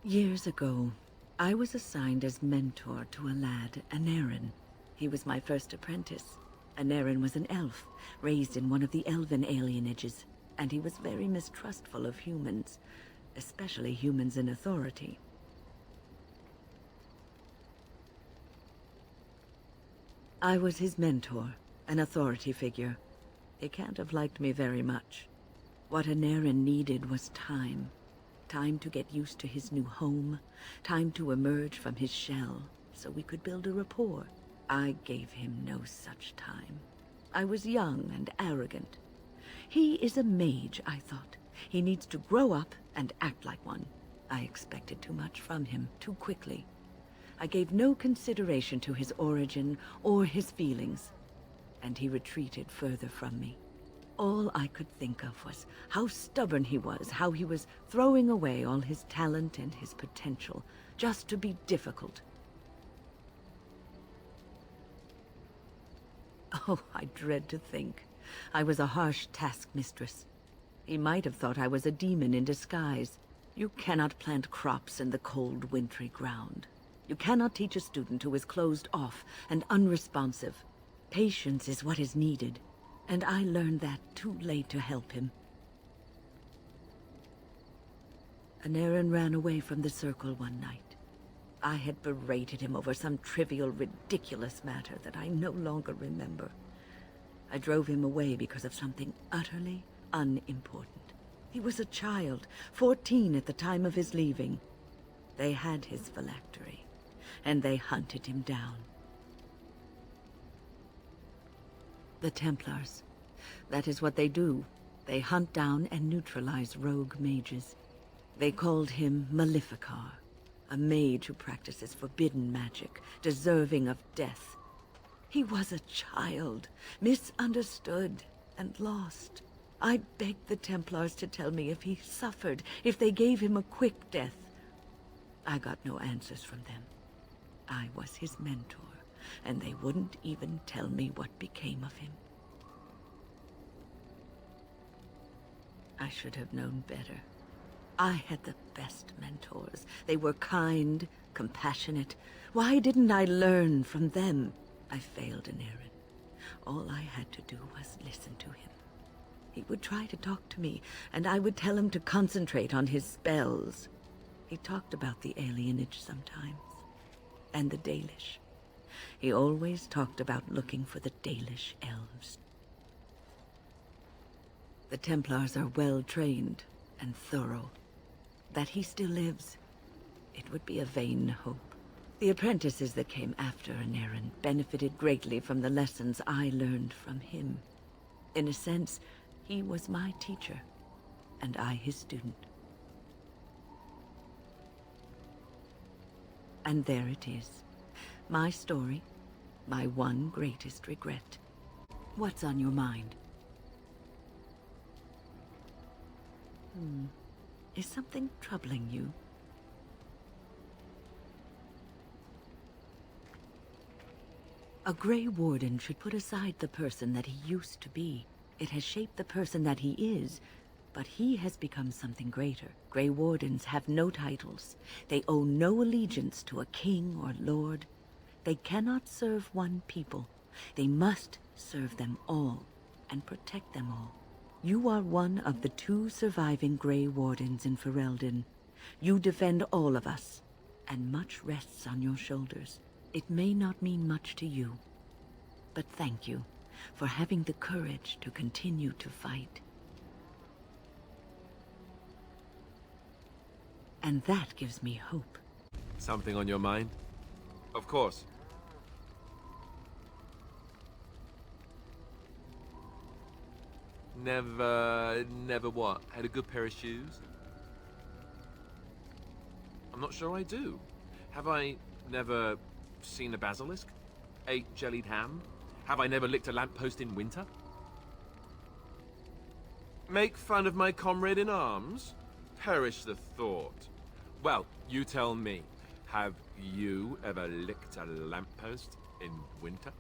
Years ago, I was assigned as mentor to a lad, Anarin. He was my first apprentice. Anarin was an elf, raised in one of the elven alienages, and he was very mistrustful of humans, especially humans in authority. I was his mentor, an authority figure. He can't have liked me very much. What Anarin needed was time. Time to get used to his new home, time to emerge from his shell, so we could build a rapport. I gave him no such time. I was young and arrogant. He is a mage, I thought. He needs to grow up and act like one. I expected too much from him, too quickly. I gave no consideration to his origin or his feelings, and he retreated further from me. All I could think of was how stubborn he was, how he was throwing away all his talent and his potential, just to be difficult. Oh, I dread to think. I was a harsh taskmistress. He might have thought I was a demon in disguise. You cannot plant crops in the cold, wintry ground. You cannot teach a student who is closed off and unresponsive. Patience is what is needed, and I learned that too late to help him. Anarin ran away from the circle one night. I had berated him over some trivial, ridiculous matter that I no longer remember. I drove him away because of something utterly unimportant. He was a child, 14 at the time of his leaving. They had his phylactery, and they hunted him down. The Templars. That is what they do. They hunt down and neutralize rogue mages. They called him Maleficar, a mage who practices forbidden magic, deserving of death. He was a child, misunderstood and lost. I begged the Templars to tell me if he suffered, if they gave him a quick death. I got no answers from them. I was his mentor, and they wouldn't even tell me what became of him. I should have known better. I had the best mentors. They were kind, compassionate. Why didn't I learn from them? I failed Anarin. All I had to do was listen to him. He would try to talk to me, and I would tell him to concentrate on his spells. He talked about the alienage sometimes, and the Dalish. He always talked about looking for the Dalish elves. The Templars are well-trained and thorough. That he still lives, it would be a vain hope. The apprentices that came after Anarin benefited greatly from the lessons I learned from him. In a sense, he was my teacher, and I his student. And there it is. My story, my one greatest regret. What's on your mind? Is something troubling you? A Grey Warden should put aside the person that he used to be. It has shaped the person that he is, but he has become something greater. Grey Wardens have no titles. They owe no allegiance to a king or lord. They cannot serve one people. They must serve them all and protect them all. You are one of the 2 surviving Grey Wardens in Ferelden. You defend all of us, and much rests on your shoulders. It may not mean much to you, but thank you for having the courage to continue to fight. And that gives me hope. Something on your mind? Of course. Never what? Had a good pair of shoes? I'm not sure I do. Have I never seen a basilisk? Ate jellied ham? Have I never licked a lamppost in winter? Make fun of my comrade in arms? Perish the thought. Well, you tell me. Have you ever licked a lamppost in winter?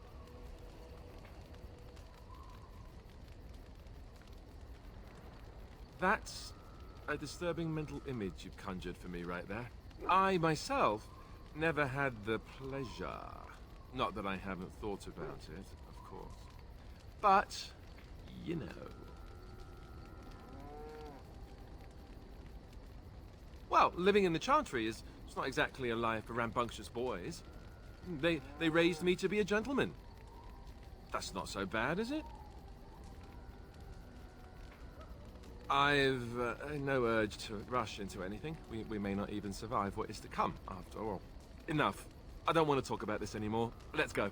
That's a disturbing mental image you've conjured for me right there. I, myself, never had the pleasure. Not that I haven't thought about it, of course. But, you know. Well, living in the Chantry is it's not exactly a life for rambunctious boys. They raised me to be a gentleman. That's not so bad, is it? I've no urge to rush into anything. We may not even survive what is to come, after all. Enough. I don't want to talk about this anymore. Let's go.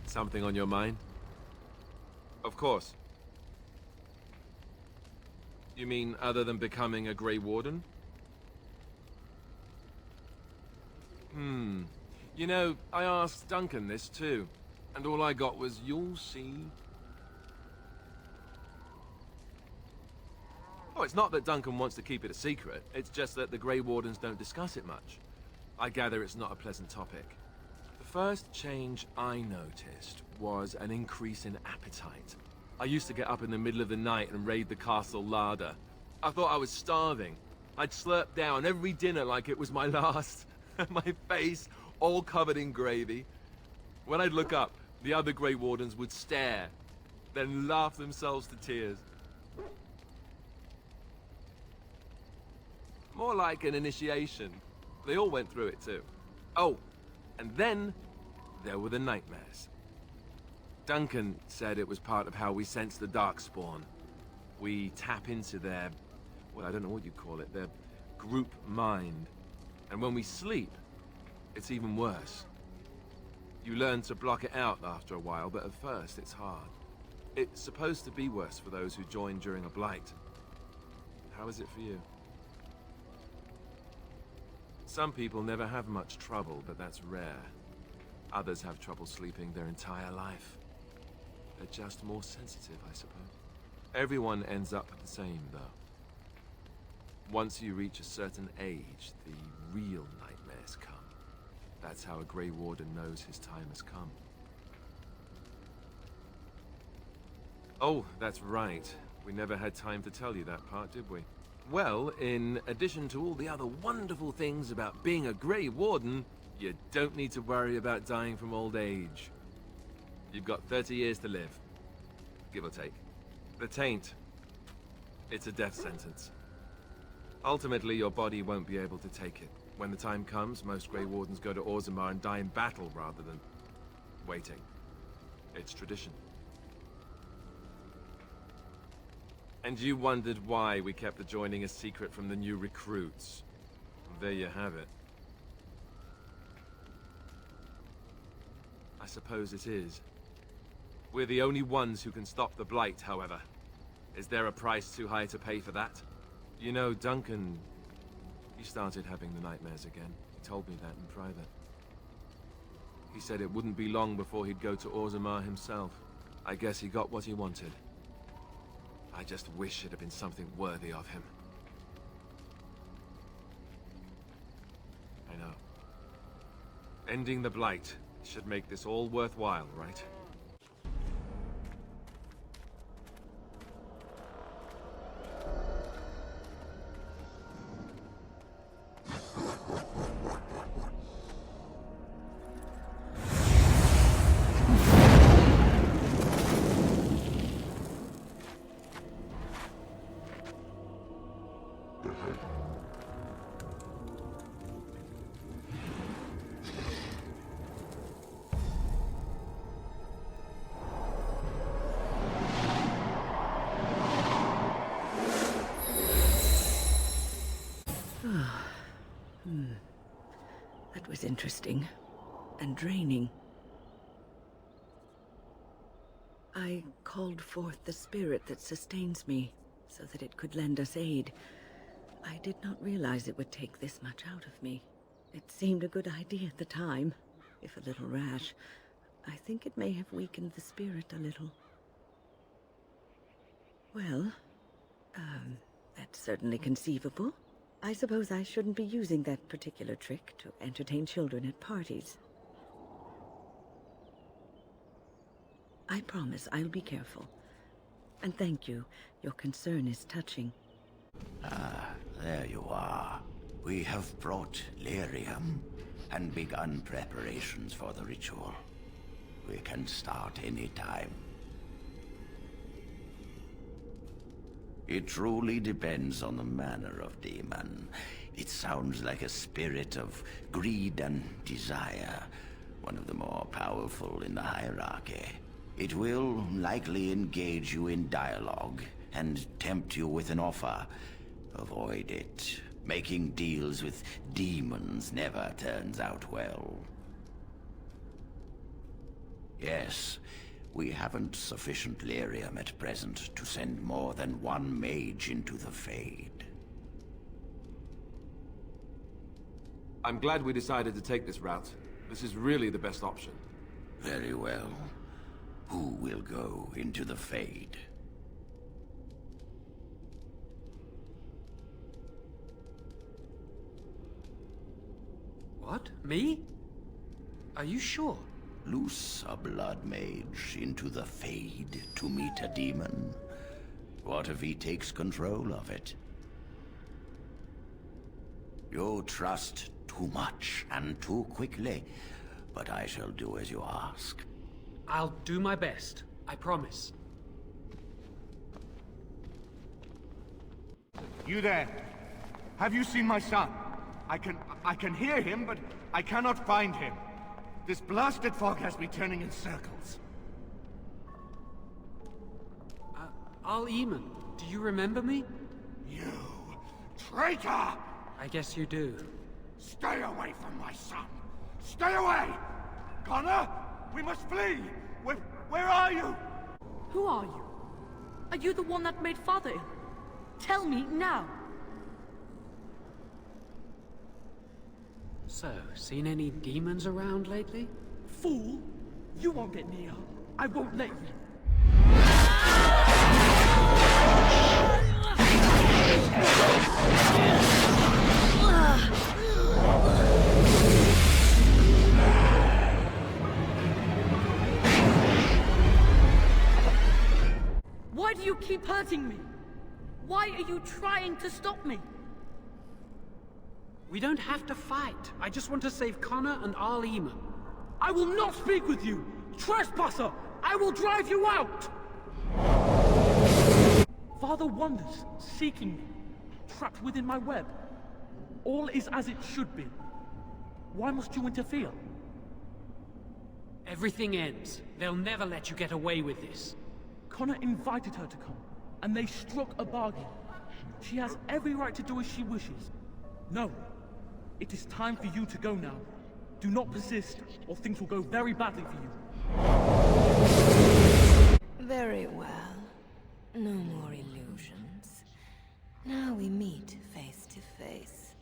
Something on your mind? Of course. You mean other than becoming a Grey Warden? You know, I asked Duncan this too, and all I got was, "You'll see." Oh, it's not that Duncan wants to keep it a secret. It's just that the Grey Wardens don't discuss it much. I gather it's not a pleasant topic. The first change I noticed was an increase in appetite. I used to get up in the middle of the night and raid the castle larder. I thought I was starving. I'd slurp down every dinner like it was my last. My face all covered in gravy. When I'd look up, the other Grey Wardens would stare, then laugh themselves to tears. More like an initiation. They all went through it too. Oh, and then there were the nightmares. Duncan said it was part of how we sense the Darkspawn. We tap into their, well, I don't know what you'd call it, their group mind. And when we sleep, it's even worse. You learn to block it out after a while, but at first it's hard. It's supposed to be worse for those who join during a blight. How is it for you? Some people never have much trouble, but that's rare. Others have trouble sleeping their entire life. They're just more sensitive, I suppose. Everyone ends up the same, though. Once you reach a certain age, the real nightmares come. That's how a Grey Warden knows his time has come. Oh, that's right. We never had time to tell you that part, did we? Well, in addition to all the other wonderful things about being a Grey Warden, you don't need to worry about dying from old age. You've got 30 years to live, give or take. The Taint, it's a death sentence. Ultimately, your body won't be able to take it. When the time comes, most Grey Wardens go to Orzammar and die in battle rather than waiting. It's tradition. And you wondered why we kept the joining a secret from the new recruits. There you have it. I suppose it is. We're the only ones who can stop the Blight, however. Is there a price too high to pay for that? You know, Duncan, he started having the nightmares again. He told me that in private. He said it wouldn't be long before he'd go to Orzammar himself. I guess he got what he wanted. I just wish it had been something worthy of him. I know. Ending the Blight should make this all worthwhile, right? That was interesting and draining. I called forth the spirit that sustains me so that it could lend us aid. I did not realize it would take this much out of me. It seemed a good idea at the time, if a little rash. I think it may have weakened the spirit a little. Well, that's certainly conceivable. I suppose I shouldn't be using that particular trick to entertain children at parties. I promise I'll be careful. And thank you. Your concern is touching. Ah, there you are. We have brought lyrium and begun preparations for the ritual. We can start any time. It truly depends on the manner of demon. It sounds like a spirit of greed and desire, one of the more powerful in the hierarchy. It will likely engage you in dialogue and tempt you with an offer. Avoid it. Making deals with demons never turns out well. Yes, we haven't sufficient lyrium at present to send more than one mage into the Fade. I'm glad we decided to take this route. This is really the best option. Very well. Who will go into the Fade? What? Me? Are you sure? Loose a blood mage into the Fade to meet a demon? What if he takes control of it? You trust too much and too quickly, but I shall do as you ask. I'll do my best. I promise. You there? Have you seen my son? I can hear him, but I cannot find him. This blasted fog has me turning in circles. Al-Eamon, do you remember me? You traitor! I guess you do. Stay away from my son! Stay away! Connor, we must flee! Where are you? Who are you? Are you the one that made Father ill? Tell me now! So, seen any demons around lately? Fool! You won't get near. I won't let you. Why do you keep hurting me? Why are you trying to stop me? We don't have to fight. I just want to save Connor and Al-Eamon. I will not speak with you! Trespasser! I will drive you out! Father wanders, seeking me, trapped within my web. All is as it should be. Why must you interfere? Everything ends. They'll never let you get away with this. Connor invited her to come, and they struck a bargain. She has every right to do as she wishes. No. It is time for you to go now. Do not persist, or things will go very badly for you. Very well. No more illusions. Now we meet face to face.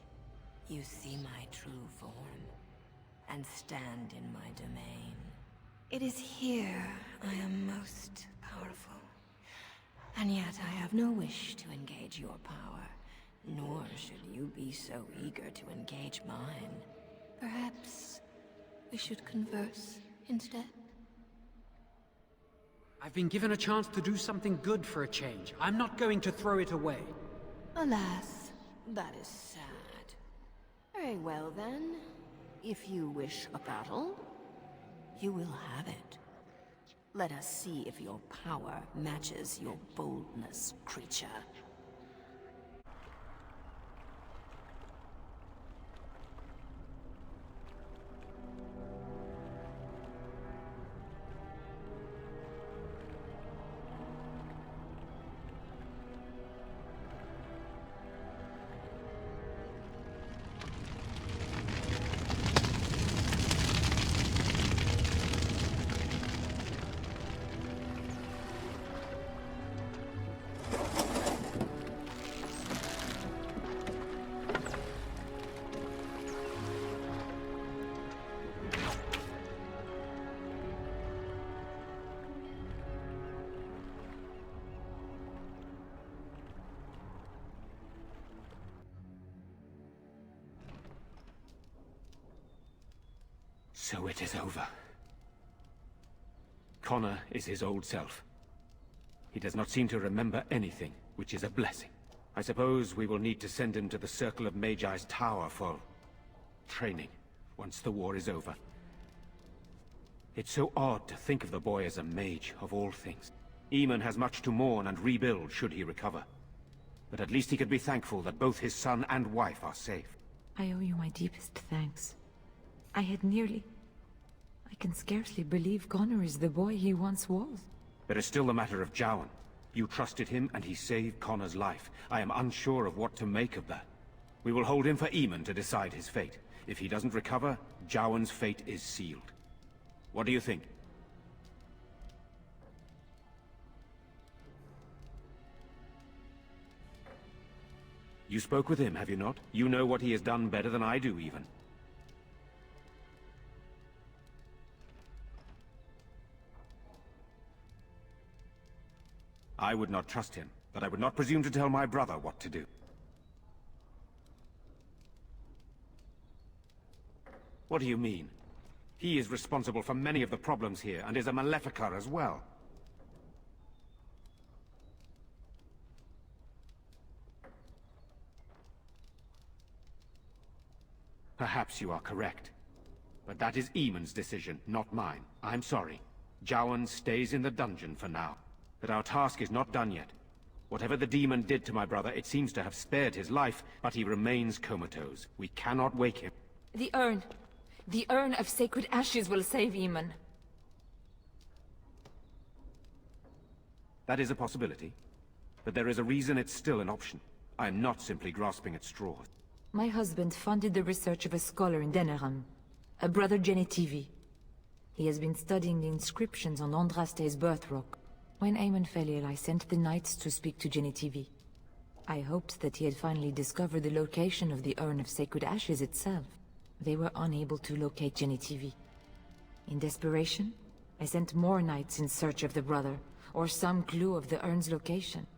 You see my true form, and stand in my domain. It is here I am most powerful. And yet I have no wish to engage your power, nor should you be so eager to engage mine. Perhaps we should converse instead? I've been given a chance to do something good for a change. I'm not going to throw it away. Alas, that is sad. Very well then. If you wish a battle, you will have it. Let us see if your power matches your boldness, creature. So it is over. Connor is his old self. He does not seem to remember anything, which is a blessing. I suppose we will need to send him to the Circle of Magi's tower for training, once the war is over. It's so odd to think of the boy as a mage, of all things. Eamon has much to mourn and rebuild should he recover. But at least he could be thankful that both his son and wife are safe. I owe you my deepest thanks. I can scarcely believe Connor is the boy he once was. There is still the matter of Jowan. You trusted him, and he saved Connor's life. I am unsure of what to make of that. We will hold him for Eamon to decide his fate. If he doesn't recover, Jowan's fate is sealed. What do you think? You spoke with him, have you not? You know what he has done better than I do, even. I would not trust him, but I would not presume to tell my brother what to do. What do you mean? He is responsible for many of the problems here, and is a Maleficar as well. Perhaps you are correct. But that is Eamon's decision, not mine. I'm sorry. Jowan stays in the dungeon for now. But our task is not done yet. Whatever the demon did to my brother, it seems to have spared his life, but he remains comatose. We cannot wake him. The urn. The urn of sacred ashes will save Eamon. That is a possibility. But there is a reason it's still an option. I am not simply grasping at straws. My husband funded the research of a scholar in Denerim, a brother Genetivi. He has been studying the inscriptions on Andraste's birth rock. When Eamon fell ill, I sent the knights to speak to Genetivi. I hoped that he had finally discovered the location of the urn of sacred ashes itself. They were unable to locate Genetivi. In desperation, I sent more knights in search of the brother, or some clue of the urn's location.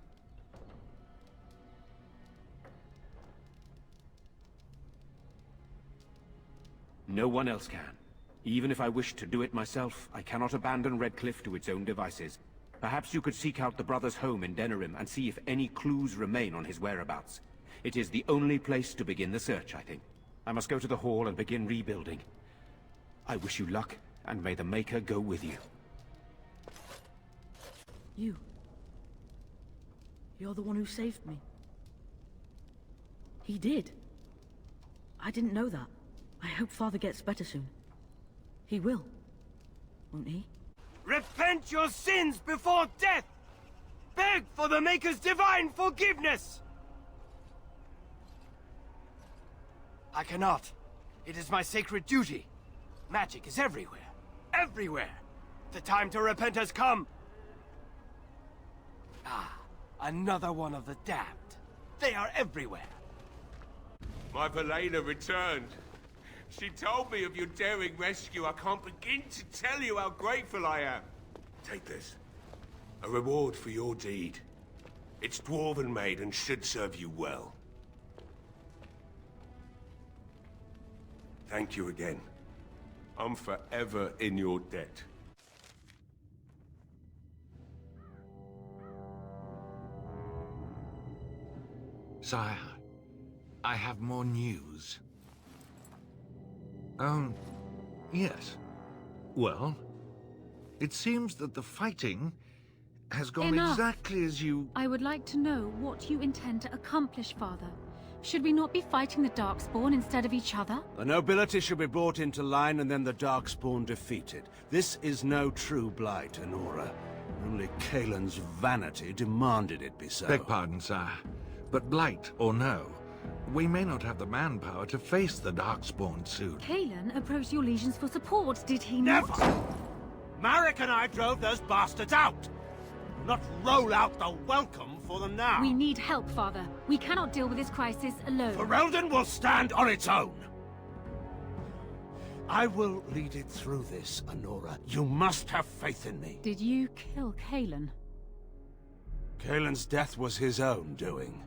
No one else can. Even if I wished to do it myself, I cannot abandon Redcliffe to its own devices. Perhaps you could seek out the brother's home in Denerim and see if any clues remain on his whereabouts. It is the only place to begin the search, I think. I must go to the hall and begin rebuilding. I wish you luck, and may the Maker go with you. You're the one who saved me. He did. I didn't know that. I hope Father gets better soon. He will, won't he? Repent your sins before death! Beg for the Maker's divine forgiveness! I cannot. It is my sacred duty. Magic is everywhere. Everywhere! The time to repent has come! Ah, another one of the damned. They are everywhere. My Valena returned. She told me of your daring rescue. I can't begin to tell you how grateful I am. Take this. A reward for your deed. It's dwarven made and should serve you well. Thank you again. I'm forever in your debt. Sire, I have more news. Yes. Well, it seems that the fighting has gone Enough. exactly as you... I would like to know what you intend to accomplish, Father. Should we not be fighting the Darkspawn instead of each other? The nobility should be brought into line and then the Darkspawn defeated. This is no true blight, Anora. Only Kaelin's vanity demanded it be so. Beg pardon, sire. But blight or no, we may not have the manpower to face the Darkspawn soon. Kaelin approached your legions for support, did he not? Never! Marek and I drove those bastards out! Not roll out the welcome for them now! We need help, Father. We cannot deal with this crisis alone. Ferelden will stand on its own! I will lead it through this, Anora. You must have faith in me. Did you kill Kaelin? Kaelin's death was his own doing.